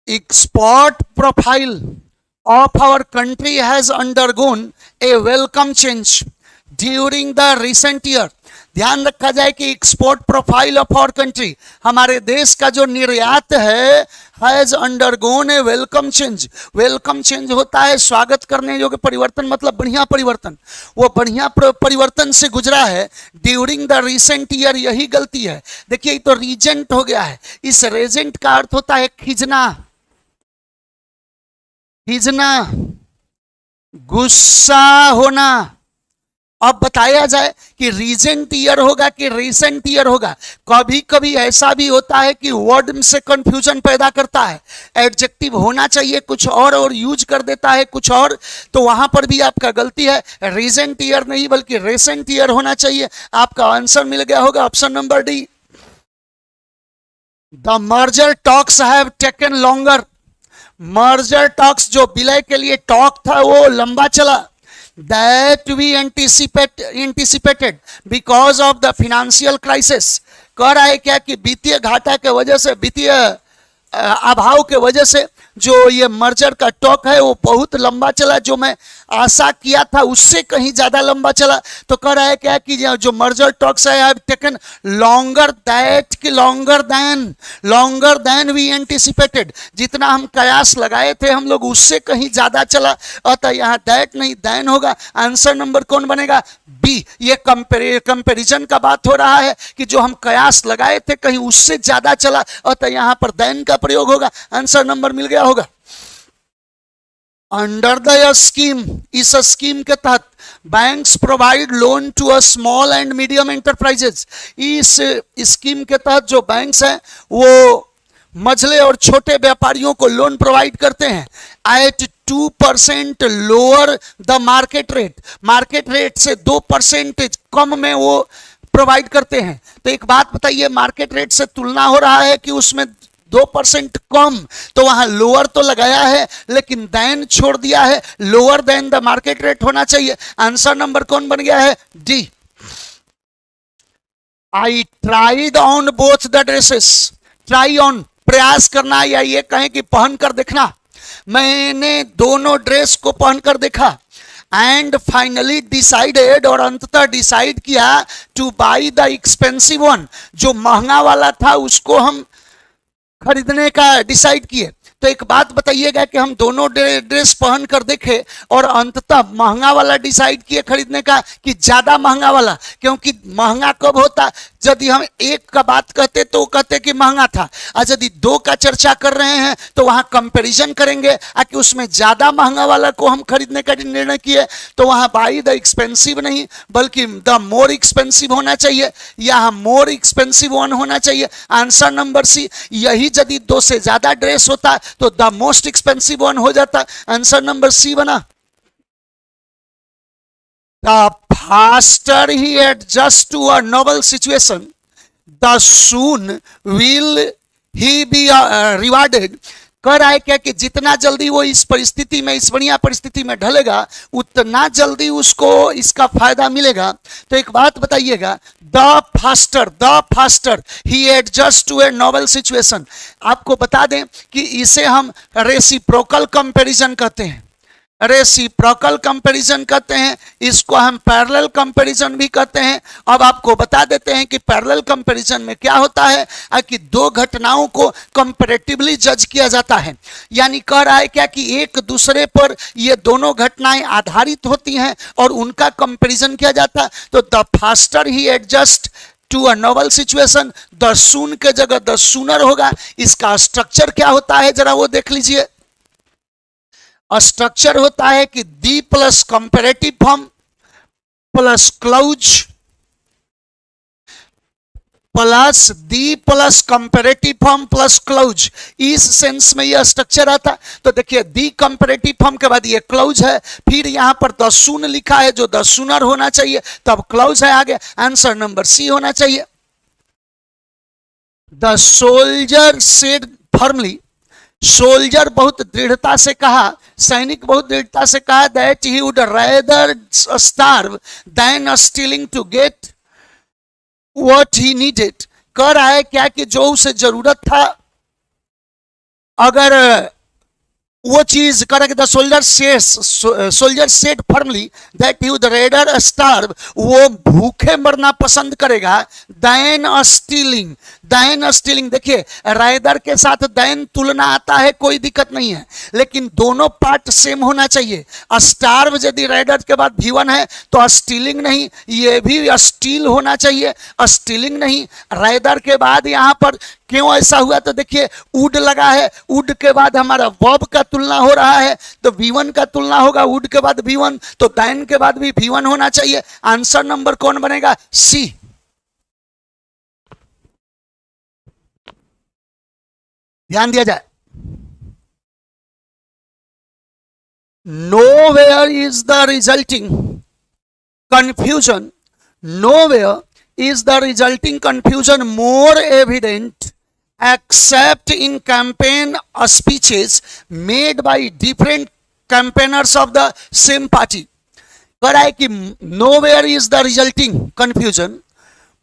Export profile of our country has undergone a welcome change during the recent year. ध्यान रखा जाए कि export profile of our country, हमारे देश का जो निर्यात है, has undergone a welcome change. Welcome change होता है स्वागत करने योग्य परिवर्तन, मतलब बढ़िया परिवर्तन, वो बढ़िया परिवर्तन से गुजरा है ड्यूरिंग द रिसेंट ईयर, यही गलती है। देखिए तो रीजेंट हो गया है, इस रेजेंट का अर्थ होता है खींचना, खींचना, गुस्सा होना। अब बताया जाए कि रीजेंट ईयर होगा कि रिसेंट ईयर होगा। कभी कभी ऐसा भी होता है कि वर्ड से कंफ्यूजन पैदा करता है, एडजेक्टिव होना चाहिए कुछ और यूज कर देता है कुछ और, तो वहां पर भी आपका गलती है, रीजेंट ईयर नहीं बल्कि रिसेंट ईयर होना चाहिए। आपका आंसर मिल गया होगा option number D. The merger talks have taken longer, merger talks जो विलय के लिए टॉक था वो लंबा चला। That we anticipated because of the financial crisis, कह रहा है क्या कि वित्तीय घाटा के वजह से, वित्तीय अभाव के वजह से जो ये मर्जर का टॉक है वो बहुत लंबा चला, जो मैं आशा किया था उससे कहीं ज्यादा लंबा चला। तो कह रहा है क्या कि जो मर्जर टॉक्स है हैव टेकन लॉन्गर दैट कि लॉन्गर देन वी एंटिसिपेटेड, जितना हम कयास लगाए थे हम लोग उससे कहीं ज्यादा चला, अतः यहाँ दैट नहीं देन होगा। आंसर नंबर कौन बनेगा? बी। ये कंपेरिजन का बात हो रहा है कि जो हम कयास लगाए थे कहीं उससे ज्यादा चला, अतः यहाँ पर देन का प्रयोग होगा। आंसर नंबर मिल गया होगा। अंडर द स्कीम, इस स्कीम के तहत banks provide loan to a small and medium enterprises, इस स्कीम के तहत जो बैंक्स हैं वो मझले और छोटे व्यापारियों को लोन प्रोवाइड करते हैं at 2% lower the market rate, market rate से 2% कम में वो प्रोवाइड करते हैं। तो एक बात बताइए, मार्केट रेट से तुलना हो रहा है कि उसमें 2% कम, तो वहां लोअर तो लगाया है लेकिन देन छोड़ दिया है, lower than the market rate होना चाहिए। आंसर नंबर कौन बन गया है? D. I tried on both the dresses, try on प्रयास करना या ये कहें कि पहन कर देखना, मैंने दोनों ड्रेस को पहनकर देखा। एंड फाइनली डिसाइडेड, और अंततः डिसाइड किया two by the expensive one, जो महंगा वाला था उसको हम खरीदने का डिसाइड किए। तो एक बात बताइएगा कि हम दोनों ड्रेस पहन कर देखे और अंततः महंगा वाला डिसाइड किए खरीदने का कि ज्यादा महंगा वाला, क्योंकि महंगा कब होता, यदि हम एक का बात कहते तो कहते कि महंगा था, और यदि दो का चर्चा कर रहे हैं तो वहां कंपैरिजन करेंगे कि उसमें ज्यादा महंगा वाला को हम खरीदने का निर्णय किए, तो वहां बाई द एक्सपेंसिव नहीं बल्कि द मोर एक्सपेंसिव होना चाहिए, यहाँ मोर एक्सपेंसिव वन होना चाहिए। Answer number C. यही यदि दो से ज्यादा ड्रेस होता तो द मोस्ट एक्सपेंसिव वन हो जाता। आंसर नंबर सी बना। The faster he adjusts to a novel situation, the soon will he be rewarded. कह रहा है क्या कि जितना जल्दी वो इस परिस्थिति में, इस बढ़िया परिस्थिति में ढलेगा, उतना जल्दी उसको इसका फायदा मिलेगा। तो एक बात बताइएगा, the faster he adjust to a novel situation. आपको बता दें कि इसे हम रेसिप्रोकल कंपैरिजन कहते हैं, रेसिप्रोकल कंपैरिजन कहते हैं, इसको हम पैरेलल कंपैरिजन भी कहते हैं। अब आपको बता देते हैं कि पैरेलल कंपैरिजन में क्या होता है कि दो घटनाओं को कंपैरेटिवली जज किया जाता है। यानी कह रहा है क्या कि एक दूसरे पर ये दोनों घटनाएं आधारित होती हैं और उनका कंपैरिजन किया जाता है। तो the faster he adjust to a novel situation, the soon के जगह द सूनर होगा। इसका स्ट्रक्चर क्या होता है जरा वो देख लीजिए। स्ट्रक्चर होता है कि the plus comparative form plus clause plus the plus comparative form plus clause, इस सेंस में यह स्ट्रक्चर आता। तो देखिए दी कंपैरेटिव फॉर्म के बाद ये क्लाउज है, फिर यहां पर द सून लिखा है जो द सूनर होना चाहिए, तब क्लाउज है आगे। आंसर नंबर सी होना चाहिए। The soldier said firmly, soldier बहुत दृढ़ता से कहा, सैनिक बहुत दृढ़ता से कहा, that he would rather starve than stealing to get what he needed. कह रहा है क्या कि जो उसे जरूरत था, अगर वो चीज करेगा, the soldier said firmly that he would rather starve, वो भूखे मरना पसंद करेगा, दैन स्टीलिंग। देखिए राइदर के साथ दैन तुलना आता है, कोई दिक्कत नहीं है, लेकिन दोनों पार्ट सेम होना चाहिए। स्टार्व यदि राइडर के बाद V1 है तो स्टीलिंग नहीं, ये भी स्टील होना चाहिए, स्टीलिंग नहीं। राइदर के बाद यहां पर क्यों ऐसा हुआ, तो देखिए वुड लगा है, वुड के बाद हमारा वर्ब का तुलना हो रहा है, तो V1 का तुलना होगा वुड के बाद V1, तो दैन के बाद भी V1 होना चाहिए। आंसर नंबर कौन बनेगा, सी। ध्यान दिया जाए, nowhere is the resulting confusion more evident except in campaign speeches made by different campaigners of the same party। कह रहा है कि nowhere is the resulting confusion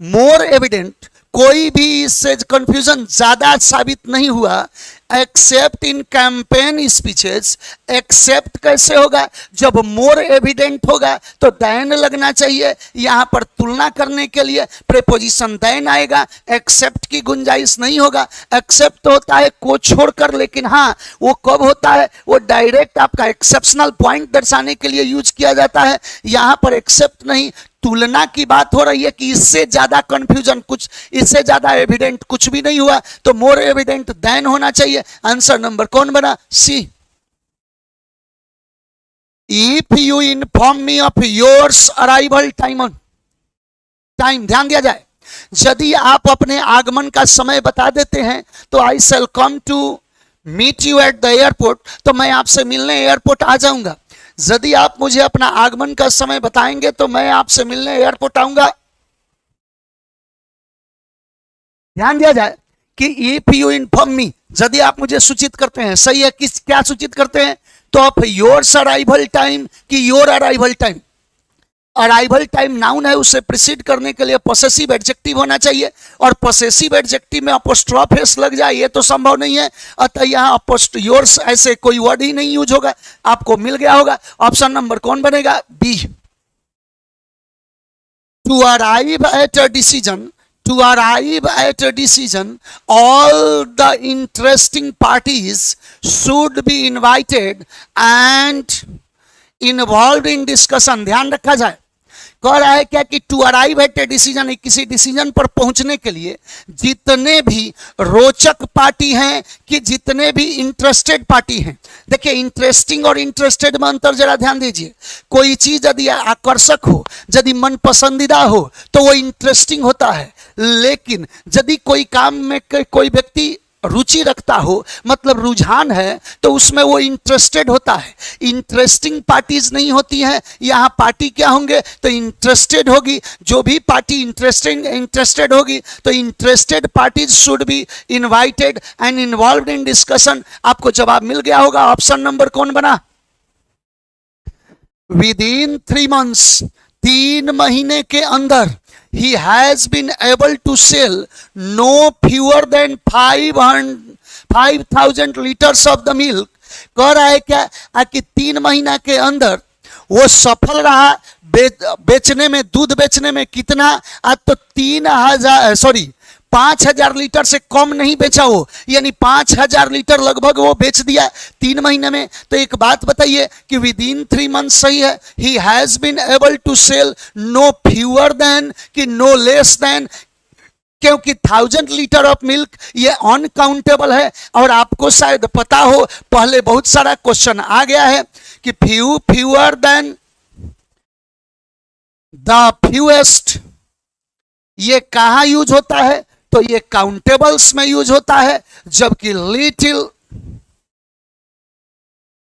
more evident, कोई भी इससे कंफ्यूजन ज्यादा साबित नहीं हुआ, except in campaign speeches. Except कैसे होगा, जब मोर एविडेंट होगा तो दैन लगना चाहिए, यहां पर तुलना करने के लिए प्रेपोजिशन दैन आएगा, एक्सेप्ट की गुंजाइश नहीं होगा। एक्सेप्ट तो होता है को छोड़कर, लेकिन हाँ वो कब होता है, वो डायरेक्ट आपका एक्सेप्शनल पॉइंट दर्शाने के लिए यूज किया जाता है, यहां पर एक्सेप्ट नहीं। तुलना की बात हो रही है कि इससे ज्यादा कंफ्यूजन कुछ, इससे ज्यादा एविडेंट कुछ भी नहीं हुआ, तो मोर एविडेंट देन होना चाहिए। आंसर नंबर कौन बना, C. If you inform me of yours arrival time, ध्यान दिया जाए, यदि आप अपने आगमन का समय बता देते हैं तो I shall come to meet you at the airport, तो मैं आपसे मिलने एयरपोर्ट आ जाऊंगा। यदि आप मुझे अपना आगमन का समय बताएंगे तो मैं आपसे मिलने एयरपोर्ट आऊंगा। ध्यान दिया जाए कि इफ यू इन्फॉर्म मी, यदि आप मुझे सूचित करते हैं, सही है, किस क्या सूचित करते हैं, तो ऑफ योर्स अराइवल टाइम कि your arrival time. Arrival time noun है, उसे प्रिसीड करने के लिए पोसेसिव एडजेक्टिव होना चाहिए, और पोसेसिव एडजेक्टिव में अपोस्ट्रोफ एस लग जाए ये तो संभव नहीं है, अतः यहाँ योर्स ऐसे कोई वर्ड ही नहीं यूज होगा, आपको मिल गया होगा। ऑप्शन नंबर कौन बनेगा, B. To arrive at a decision all the interesting parties should be invited and involved in discussion। ध्यान रखा जाए, कह रहा है क्या कि to arrive at a decision, किसी डिसीजन पर पहुंचने के लिए जितने भी रोचक पार्टी हैं कि जितने भी इंटरेस्टेड पार्टी हैं। देखिए इंटरेस्टिंग और इंटरेस्टेड में अंतर जरा ध्यान दीजिए। कोई चीज यदि आकर्षक हो, यदि मन पसंदीदा हो तो वो इंटरेस्टिंग होता है, लेकिन यदि कोई काम में कोई व्यक्ति रुचि रखता हो, मतलब रुझान है, तो उसमें वो इंटरेस्टेड होता है। इंटरेस्टिंग पार्टीज नहीं होती हैं, यहाँ पार्टी क्या होंगे तो इंटरेस्टेड होगी। जो भी पार्टी इंटरेस्टेड होगी तो interested parties should be invited and involved in discussion. आपको जवाब मिल गया होगा। ऑप्शन नंबर कौन बना? विदिन 3 months, 3 महीने के अंदर he has been able to sell no fewer than 5,000 liters of the milk। कह रहा है क्या कि 3 महीना के अंदर वो सफल रहा बेचने में, दूध बेचने में। कितना? आज तो 5,000 लीटर से कम नहीं बेचा वो, यानी 5,000 लीटर लगभग वो बेच दिया 3 महीने में। तो एक बात बताइए कि विद इन 3 months सही है। He has been able to sell no fewer than कि नो लेस देन, क्योंकि 1000 लीटर ऑफ मिल्क ये अनकाउंटेबल है। और आपको शायद पता हो, पहले बहुत सारा क्वेश्चन आ गया है कि फ्यूअर देन द फ्यूएस्ट, ये कहां यूज होता है? तो ये काउंटेबल्स में यूज होता है, जबकि little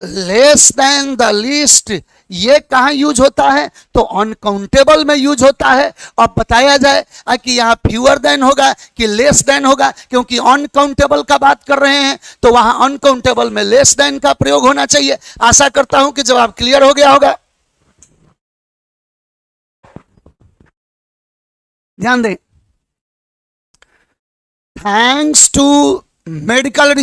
less than the least ये कहां यूज होता है? तो अनकाउंटेबल में यूज होता है। अब बताया जाए कि यहां फ्यूअर देन होगा कि लेस देन होगा, क्योंकि अनकाउंटेबल का बात कर रहे हैं तो वहां अनकाउंटेबल में लेस देन का प्रयोग होना चाहिए। आशा करता हूं कि जवाब क्लियर हो गया होगा। ध्यान दें, थैंक्स टू मेडिकल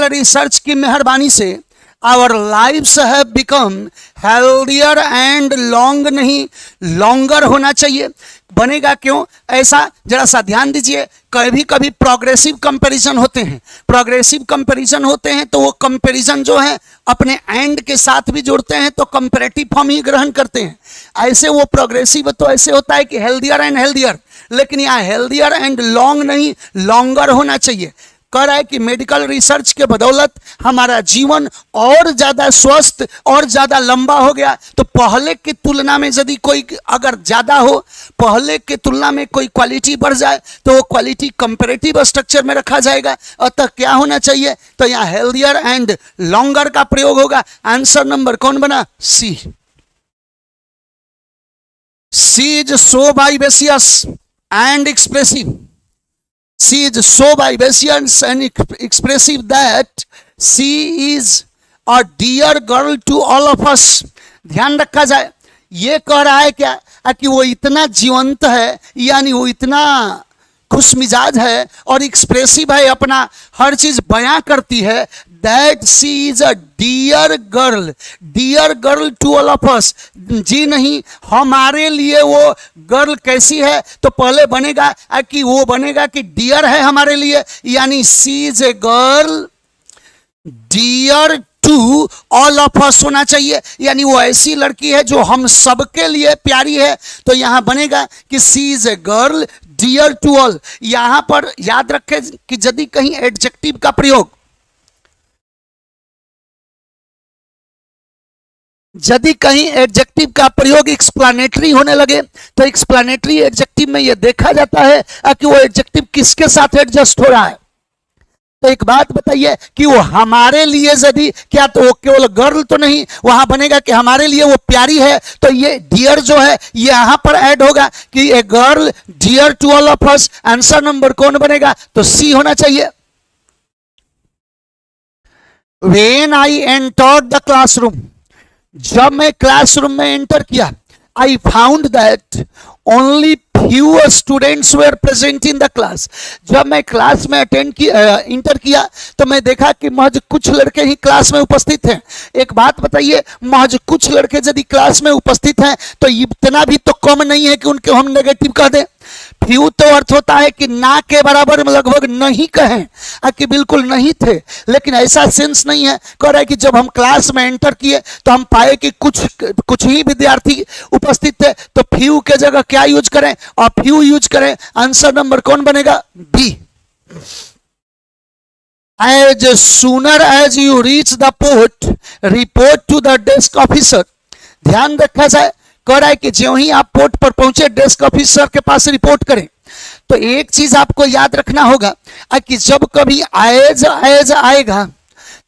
रिसर्च की मेहरबानी से our lives have become healthier and long, नहीं लॉन्गर होना चाहिए। बनेगा क्यों ऐसा? जरा सा ध्यान दीजिए। कभी कभी प्रोग्रेसिव कंपैरिजन होते हैं, तो वो कंपैरिजन जो है अपने एंड के साथ भी जोड़ते हैं, तो कंपैरेटिव फॉर्म ही ग्रहण करते हैं। ऐसे वो प्रोग्रेसिव तो ऐसे होता है कि हेल्दियर एंड हेल्दियर, लेकिन यहाँ हेल्दियर एंड लॉन्ग नहीं, लॉन्गर होना चाहिए। कह रहा है कि मेडिकल रिसर्च के बदौलत हमारा जीवन और ज्यादा स्वस्थ और ज्यादा लंबा हो गया। तो पहले की तुलना में यदि कोई अगर ज्यादा हो, पहले की तुलना में कोई क्वालिटी बढ़ जाए, तो वो क्वालिटी कंपैरेटिव स्ट्रक्चर में रखा जाएगा। अतः क्या होना चाहिए? तो यहाँ हेल्दियर एंड लॉन्गर का प्रयोग होगा। आंसर नंबर कौन बना? C. She is so vivacious and expressive. She is so vivacious and expressive that she is a dear girl to all of us। ध्यान रखा जाए, ये कह रहा है क्या कि वो इतना जीवंत है, यानी वो इतना खुश मिजाज है और एक्सप्रेसिव है, अपना हर चीज बयां करती है। That she is a dear girl to all of us. जी नहीं, हमारे लिए वो गर्ल कैसी है? तो पहले बनेगा कि वो बनेगा कि डियर है हमारे लिए, यानी she is a girl dear to all of us होना चाहिए, यानी वो ऐसी लड़की है जो हम सबके लिए प्यारी है। तो यहां बनेगा कि she is a girl dear to all. यहां पर याद रखें कि यदि कहीं एडजेक्टिव का प्रयोग, यदि कहीं एडजेक्टिव का प्रयोग एक्सप्लेनेटरी होने लगे, तो एक्सप्लेनेटरी एडजेक्टिव में यह देखा जाता है कि वो एडजेक्टिव किसके साथ एडजस्ट हो रहा है। तो एक बात बताइए कि वो हमारे लिए यदि क्या, तो वो केवल गर्ल तो नहीं, वहां बनेगा कि हमारे लिए वो प्यारी है। तो ये डियर जो है ये यहां पर ऐड होगा कि a girl dear to all of us. Answer number कौन बनेगा? तो सी होना चाहिए। When I entered the classroom, जब मैं क्लासरूम में एंटर किया, I found that only few students were present in the class। जब मैं क्लास में इंटर किया तो मैं देखा कि महज कुछ लड़के ही क्लास में उपस्थित हैं। एक बात बताइए, महज कुछ लड़के यदि क्लास में उपस्थित हैं तो इतना भी तो कम नहीं है कि उनके हम नेगेटिव कह दें। फ्यू तो अर्थ होता है कि ना के बराबर में लगभग नहीं कहें, कि बिल्कुल नहीं थे, लेकिन ऐसा सेंस नहीं है। कह रहा है कि जब हम क्लास में एंटर किए तो हम पाए कि कुछ ही विद्यार्थी उपस्थित थे। तो फ्यू के जगह क्या यूज करें? और फ्यू यूज करें। आंसर नंबर कौन बनेगा? B. As sooner as you reach the port, report to the desk officer. ध्यान रखा जाए, कह रहा है कि ज्यों ही आप पोर्ट पर पहुंचे डेस्क ऑफिसर के पास रिपोर्ट करें। तो एक चीज आपको याद रखना होगा कि जब कभी एज एज आएगा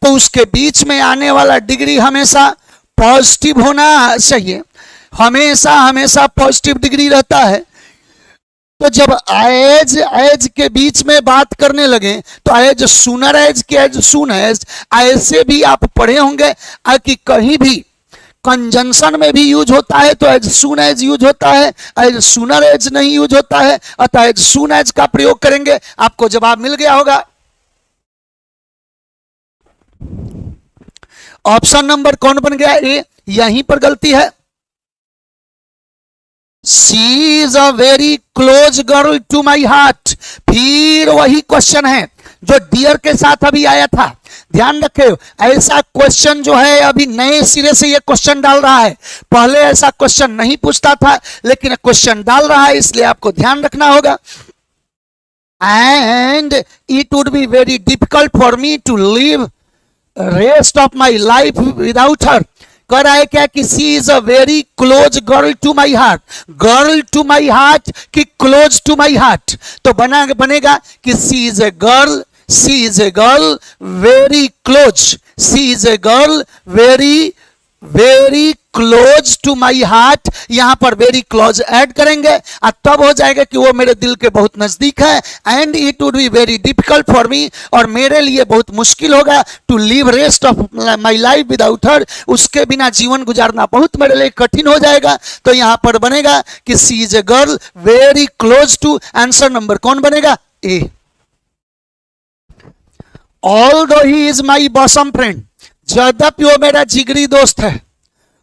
तो उसके बीच में आने वाला डिग्री हमेशा पॉजिटिव होना चाहिए, हमेशा हमेशा पॉजिटिव डिग्री रहता है। तो जब एज एज के बीच में बात करने लगे तो एज सूनर एज के एज सून एज, ऐसे भी आप पढ़े होंगे कि कहीं भी कंजंक्शन में भी यूज होता है तो एज सून एज यूज होता है, एज सूनर एज नहीं यूज होता है, अतः एज सून एज का प्रयोग करेंगे। आपको जवाब मिल गया होगा। ऑप्शन नंबर कौन बन गया? ए। यहीं पर गलती है। She is a very close girl to my heart. फिर वही क्वेश्चन है जो डियर के साथ अभी आया था। ध्यान रखे, ऐसा क्वेश्चन जो है अभी नए सिरे से ये क्वेश्चन डाल रहा है, पहले ऐसा क्वेश्चन नहीं पूछता था लेकिन क्वेश्चन डाल रहा है, इसलिए आपको ध्यान रखना होगा। And it would be very difficult for me to live rest of my life without her. कह रहा है क्या कि she is a very close girl to my heart. Girl to my heart कि क्लोज टू माई हार्ट? तो बनेगा कि she is a girl, she is a girl very close, she is a girl very very close to my heart. यहां पर वेरी क्लोज ऐड करेंगे और तब हो जाएगा कि वो मेरे दिल के बहुत नजदीक है। And it would be very difficult for me, और मेरे लिए बहुत मुश्किल होगा to live rest of my life without her. उसके बिना जीवन गुजारना बहुत मेरे लिए कठिन हो जाएगा। तो यहां पर बनेगा कि she is a girl very close to. Answer number कौन बनेगा? A. Although he is my bosom friend, यद्यपि वो मेरा जिगरी दोस्त है।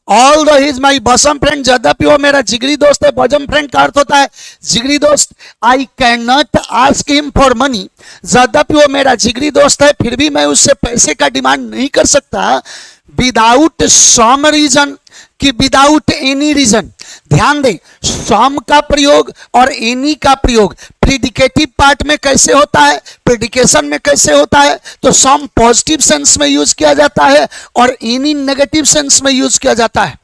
Although he is my bosom friend, यद्यपि वो मेरा जिगरी दोस्त है। बॉसम फ्रेंड का अर्थ होता है जिगरी दोस्त। I can not ask him for money, यद्यपि वो मेरा जिगरी दोस्त है फिर भी मैं उससे पैसे का डिमांड नहीं कर सकता। विदाउट सम रीजन कि विदाउट एनी रीजन। ध्यान दें, सम का प्रयोग और एनी का प्रयोग प्रीडिकेटिव पार्ट में कैसे होता है, प्रेडिकेशन में कैसे होता है? तो सम पॉजिटिव सेंस में यूज किया जाता है और एनी नेगेटिव सेंस में यूज किया जाता है।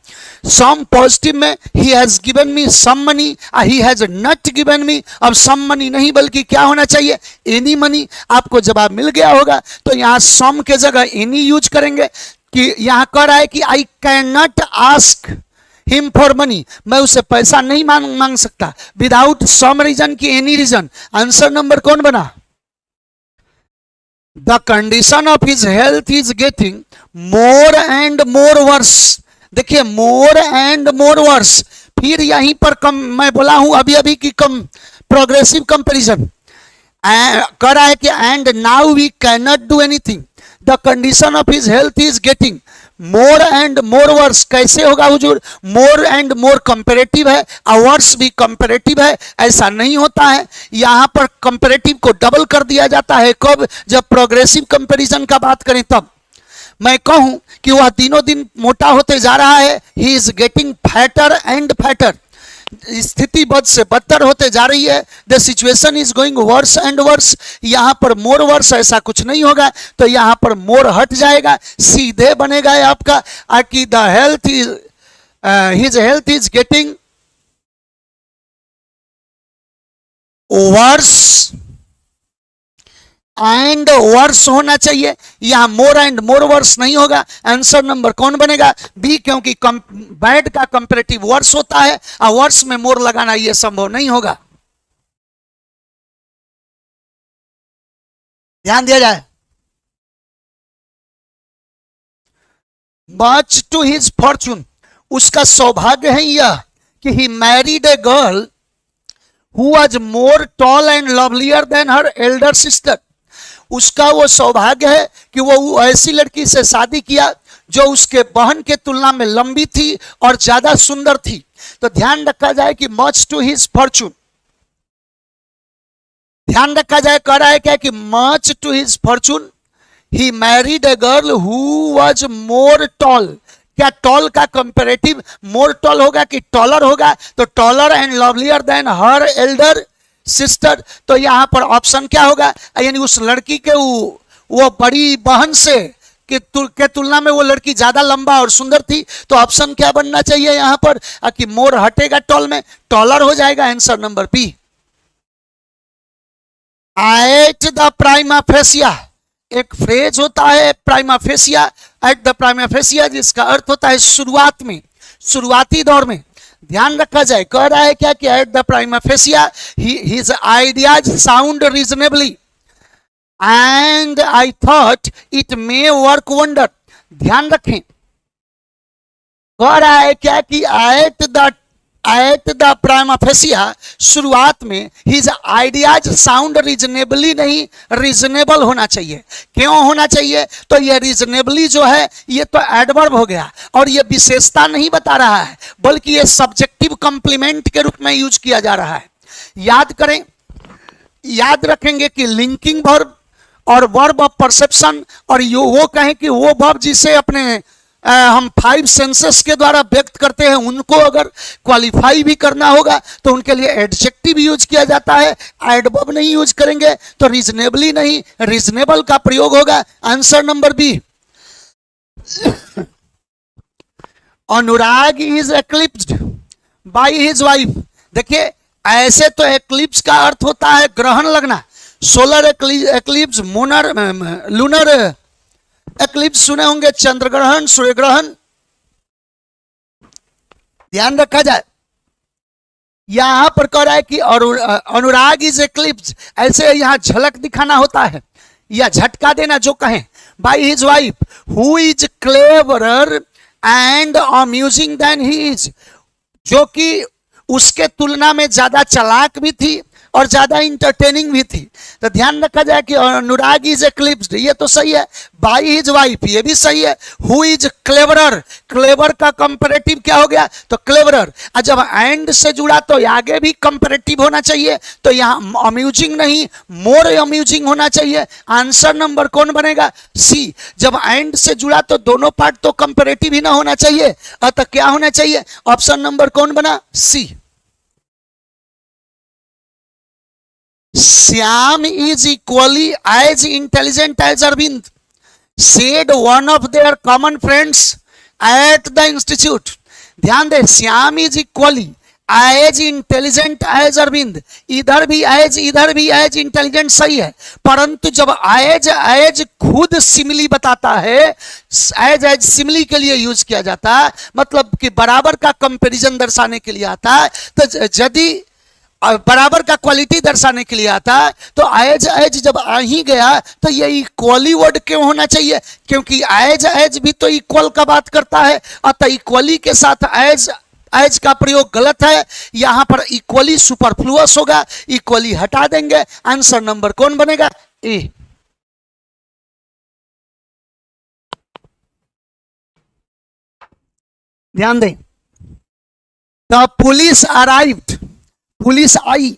सम पॉजिटिव में he has given me some money, he has not given me. अब सम मनी नहीं बल्कि क्या होना चाहिए? Any money. आपको जवाब मिल गया होगा। तो यहां सम के जगह एनी यूज करेंगे। कि यहां कह रहा है कि I can not ask him for money, मैं उसे पैसा नहीं मांग सकता विदाउट सम रीजन की एनी रीजन। आंसर नंबर कौन बना? The condition of his health is getting more and more verse. देखिए, मोर एंड मोर वर्स। फिर यहीं पर मैं बोला हूं अभी अभी की प्रोग्रेसिव कंपैरिजन कर रहा है कि and now we can not do anything. The condition of his health is getting more and more worse. कैसे होगा हुजूर? मोर एंड मोर कंपेरेटिव है, वर्स भी कंपेरेटिव है। ऐसा नहीं होता है, यहां पर कंपेरेटिव को डबल कर दिया जाता है। कब? जब प्रोग्रेसिव कंपैरिजन का बात करें तब। मैं कहूं कि वह दिनों दिन मोटा होते जा रहा है, he is getting fatter and fatter. स्थिति बद से बदतर होते जा रही है। The situation is going worse and worse. यहां पर मोर वर्स ऐसा कुछ नहीं होगा, तो यहां पर मोर हट जाएगा, सीधे बनेगा आपका कि the health is his health is getting worse and worse होना चाहिए। यहां मोर एंड मोर वर्स नहीं होगा। आंसर नंबर कौन बनेगा? बी, क्योंकि बैड का कंपैरेटिव वर्स होता है और वर्स में मोर लगाना यह संभव नहीं होगा। ध्यान दिया जाए। मच टू हिज फॉर्चून, उसका सौभाग्य है यह कि he married a girl who was more tall and lovelier than her elder sister. उसका वो सौभाग्य है कि वो ऐसी लड़की से शादी किया जो उसके बहन के तुलना में लंबी थी और ज्यादा सुंदर थी। तो ध्यान रखा जाए कि मच टू हिज फॉर्चून, ध्यान रखा जाए। कह रहा है क्या कि much to his fortune he married a girl who was more tall. क्या टॉल का कंपैरेटिव मोर टॉल होगा कि टॉलर होगा? तो taller and lovelier than her elder sister. तो यहां पर ऑप्शन क्या होगा? यानी उस लड़की के वो बड़ी बहन से के तुलना में वो लड़की ज्यादा लंबा और सुंदर थी। तो ऑप्शन क्या बनना चाहिए यहां पर कि मोर हटेगा टॉल में, टॉलर हो जाएगा। Answer number B. At the prima facie, एक फ्रेज होता है prima facie, at the prima facie, जिसका अर्थ होता है शुरुआत में, शुरुआती दौर में। ध्यान रखा जाए, कह रहा है क्या कि eight the prima fascia his ideas sound reasonably and I thought it may work wonder. ध्यान रखें, कह रहा है क्या कि एट द प्राइमा फेसिया, शुरुआत में हिज आइडियाज साउंड रीजनेबली नहीं, रीजनेबल होना चाहिए। क्यों होना चाहिए? तो ये रीजनेबली जो है ये तो एडवर्ब हो गया और ये विशेषता नहीं बता रहा है, बल्कि ये सब्जेक्टिव कॉम्प्लीमेंट के रूप में यूज किया जा रहा है। याद करें, याद रखेंगे कि लिंकिंग वर्ब और वर्ब ऑफ परसेप्शन, और वो कहें कि वो वर्ब जिसे अपने हम 5 सेंसेस के द्वारा व्यक्त करते हैं, उनको अगर क्वालिफाई भी करना होगा तो उनके लिए एडजेक्टिव यूज किया जाता है, एडवर्ब नहीं यूज करेंगे तो रीजनेबली नहीं, रीजनेबल का प्रयोग होगा। Answer number B. Anurag is eclipsed by his wife. देखिए, ऐसे तो एक्लिप्स का अर्थ होता है ग्रहण लगना, सोलर एक्लिप्स, लूनर एक्लिप्स सुने होंगे, चंद्र ग्रहण, सूर्य ग्रहण। ध्यान रखा जाए, यहां पर कह रहा है कि अनुराग इज एक्लिप्स, ऐसे यहां झलक दिखाना होता है या झटका देना जो कहें, by his wife who is cleverer and amusing than he is, जो कि उसके तुलना में ज्यादा चालाक भी थी और ज्यादा इंटरटेनिंग भी थी। तो ध्यान रखा जाए कि अनुराग इज एक्लिप्स्ड, ये तो सही है, बाय हिज वाइफ ये भी सही है, हु इज क्लेवरर, क्लेवर का कंपैरेटिव क्या हो गया? तो क्लेवरर। और जब एंड से जुड़ा तो आगे भी कंपैरेटिव होना चाहिए, तो यहाँ अम्यूजिंग नहीं मोर अम्यूजिंग होना चाहिए। आंसर नंबर कौन बनेगा? सी। जब एंड से जुड़ा तो दोनों पार्ट तो कंपैरेटिव ही ना होना चाहिए, अतः क्या होना चाहिए? ऑप्शन नंबर कौन बना? सी। Shyam is equally as intelligent as Arvind, said one of their common friends at the institute. ध्यान दे, Shyam is equally as intelligent as Arvind, इधर भी एज इंटेलिजेंट सही है, परंतु जब एज खुद सिमिली बताता है, एज सिमिली के लिए यूज किया जाता है, मतलब कि बराबर का कंपैरिजन दर्शाने के लिए आता है। तो यदि बराबर का क्वालिटी दर्शाने के लिए आता है तो एज जब आ ही गया तो ये इक्वली वर्ड क्यों होना चाहिए? क्योंकि एज भी तो इक्वल का बात करता है, अतः इक्वली के साथ एज का प्रयोग गलत है, यहां पर इक्वली सुपरफ्लुअस होगा, इक्वली हटा देंगे। आंसर नंबर कौन बनेगा? ए। ध्यान दें, the police arrived, police I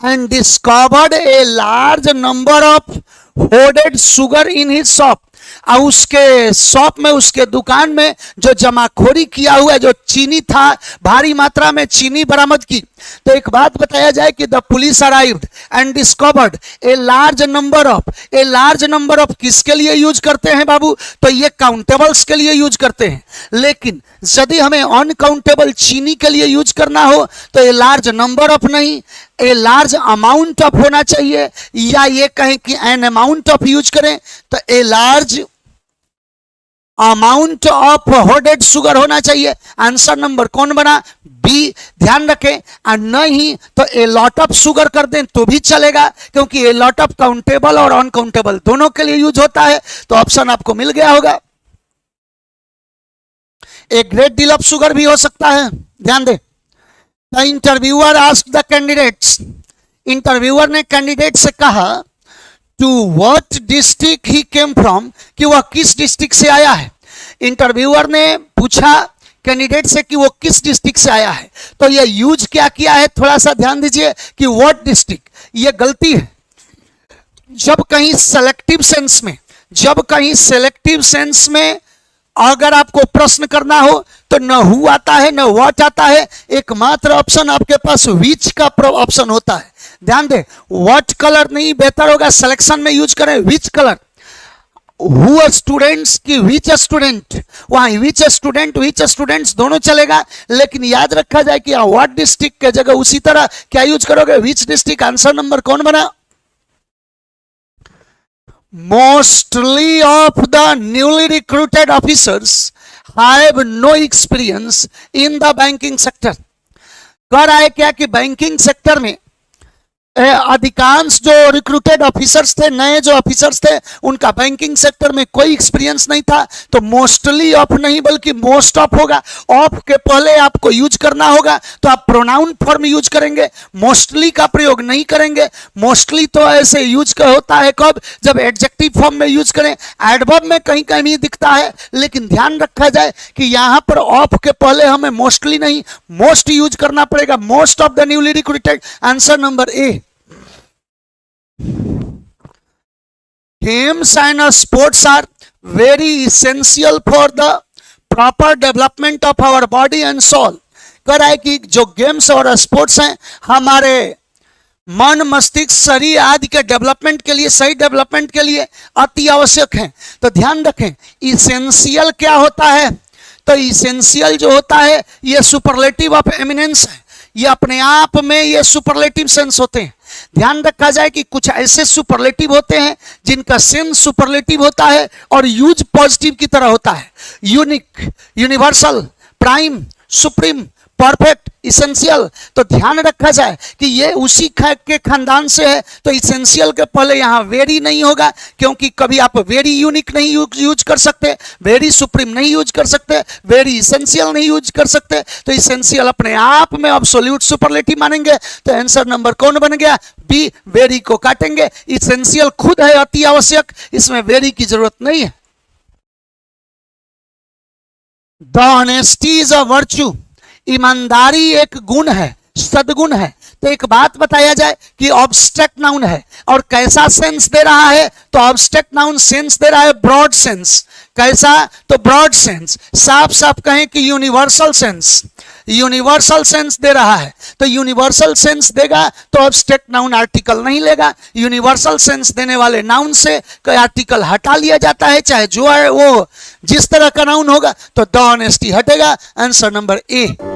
and discovered a large number of hoarded sugar in his shop. और उसके शॉप में, उसके दुकान में जो जमाखोरी किया हुआ, जो चीनी था, भारी मात्रा में चीनी बरामद की। तो एक बात बताया जाए कि the police arrived and discovered a large number of किसके लिए यूज करते हैं बाबू? तो ये काउंटेबल्स के लिए यूज करते हैं, लेकिन यदि हमें अनकाउंटेबल चीनी के लिए यूज करना हो तो ए लार्ज नंबर ऑफ नहीं, ए लार्ज अमाउंट ऑफ होना चाहिए, या ये कहें कि एन अमाउंट ऑफ यूज करें तो a large amount of hoarded sugar होना चाहिए। आंसर नंबर कौन बना? बी। ध्यान रखें, और नहीं तो ए लॉट ऑफ शुगर कर दें तो भी चलेगा, क्योंकि ए लॉट ऑफ काउंटेबल और अनकाउंटेबल दोनों के लिए यूज होता है। तो ऑप्शन आपको मिल गया होगा। A great deal of sugar भी हो सकता है। ध्यान दें, the interviewer asked the candidates, interviewer ने कैंडिडेट से कहा to what district he came from, कि वह किस डिस्ट्रिक्ट से आया है। इंटरव्यूअर ने पूछा कैंडिडेट से कि वो किस डिस्ट्रिक्ट से आया है, तो ये यूज क्या किया है, थोड़ा सा ध्यान दीजिए कि व्हाट डिस्ट्रिक्ट, ये गलती है। जब कहीं सेलेक्टिव सेंस में अगर आपको प्रश्न करना हो तो न हु आता है न व्हाट आता है, एकमात्र ऑप्शन आपके पास विच का ऑप्शन होता है। ध्यान दें, व्हाट कलर नहीं, बेहतर होगा सिलेक्शन में यूज करें विच कलर। हु स्टूडेंट्स की विच स्टूडेंट, वहां विच स्टूडेंट्स दोनों चलेगा, लेकिन याद रखा जाए कि व्हाट डिस्ट्रिक्ट के जगह उसी तरह क्या यूज करोगे? Which district. आंसर नंबर कौन बना? Mostly of the newly recruited officers have no experience in the banking sector. कह रहा है क्या कि बैंकिंग सेक्टर में अधिकांश जो रिक्रूटेड ऑफिसर्स थे, नए जो ऑफिसर्स थे, उनका बैंकिंग सेक्टर में कोई एक्सपीरियंस नहीं था। तो मोस्टली ऑफ नहीं बल्कि मोस्ट ऑफ होगा। ऑफ के पहले आपको यूज करना होगा तो आप प्रोनाउन फॉर्म यूज करेंगे, मोस्टली का प्रयोग नहीं करेंगे। मोस्टली तो ऐसे यूज होता है कब, जब एडजेक्टिव फॉर्म में यूज करें। एडवर्ब में कहीं कहीं भी दिखता है, लेकिन ध्यान रखा जाए कि यहां पर ऑफ के पहले हमें मोस्टली नहीं मोस्ट यूज करना पड़ेगा। Most of the newly recruited, answer number A. Games and sports are very essential for the proper development of our body and soul. कह रहा है कि जो गेम्स और स्पोर्ट्स हैं हमारे मन, मस्तिष्क, शरीर आदि के डेवलपमेंट के लिए, सही डेवलपमेंट के लिए अति आवश्यक हैं। तो ध्यान रखें, इसेंशियल क्या होता है? तो इसेंशियल जो होता है ये सुपरलेटिव ऑफ एमिनेंस है। ये अपने आप में ये सुपरलेटिव सेंस होते हैं। ध्यान रखा जाए कि कुछ ऐसे सुपरलेटिव होते हैं जिनका सेंस सुपरलेटिव होता है और यूज पॉजिटिव की तरह होता है। Unique, universal, prime, supreme, perfect, essential. तो ध्यान रखा जाए कि ये उसी के खानदान से है। तो इसेंशियल के पहले यहां वेरी नहीं होगा, क्योंकि कभी आप वेरी यूनिक नहीं यूज कर सकते, वेरी सुप्रीम नहीं यूज कर सकते, वेरी इसेंशियल नहीं यूज कर सकते। तो इसेंशियल अपने आप में एब्सोल्यूट सुपरलेटिव मानेंगे। तो आंसर नंबर कौन बन गया? बी। वेरी को काटेंगे। इसेंशियल खुद है अति आवश्यक, इसमें वेरी की जरूरत नहीं है। The honesty is a virtue. ईमानदारी एक गुण है, सद्गुण है। तो एक बात बताया जाए कि ऑब्स्ट्रैक्ट नाउन है और कैसा सेंस दे रहा है? तो ऑब्स्ट्रैक्ट नाउन सेंस दे रहा है ब्रॉड सेंस। कैसा? तो ब्रॉड सेंस। साफ साफ कहें कि universal sense, universal sense they रहा है। तो यूनिवर्सल सेंस देगा तो ऑब्स्ट्रैक्ट नाउन आर्टिकल नहीं लेगा। यूनिवर्सल सेंस देने वाले नाउन से कोई आर्टिकल हटा लिया जाता है, चाहे जो है वो जिस तरह का नाउन होगा। तो द ऑनेस्टी हटेगा। Answer number A.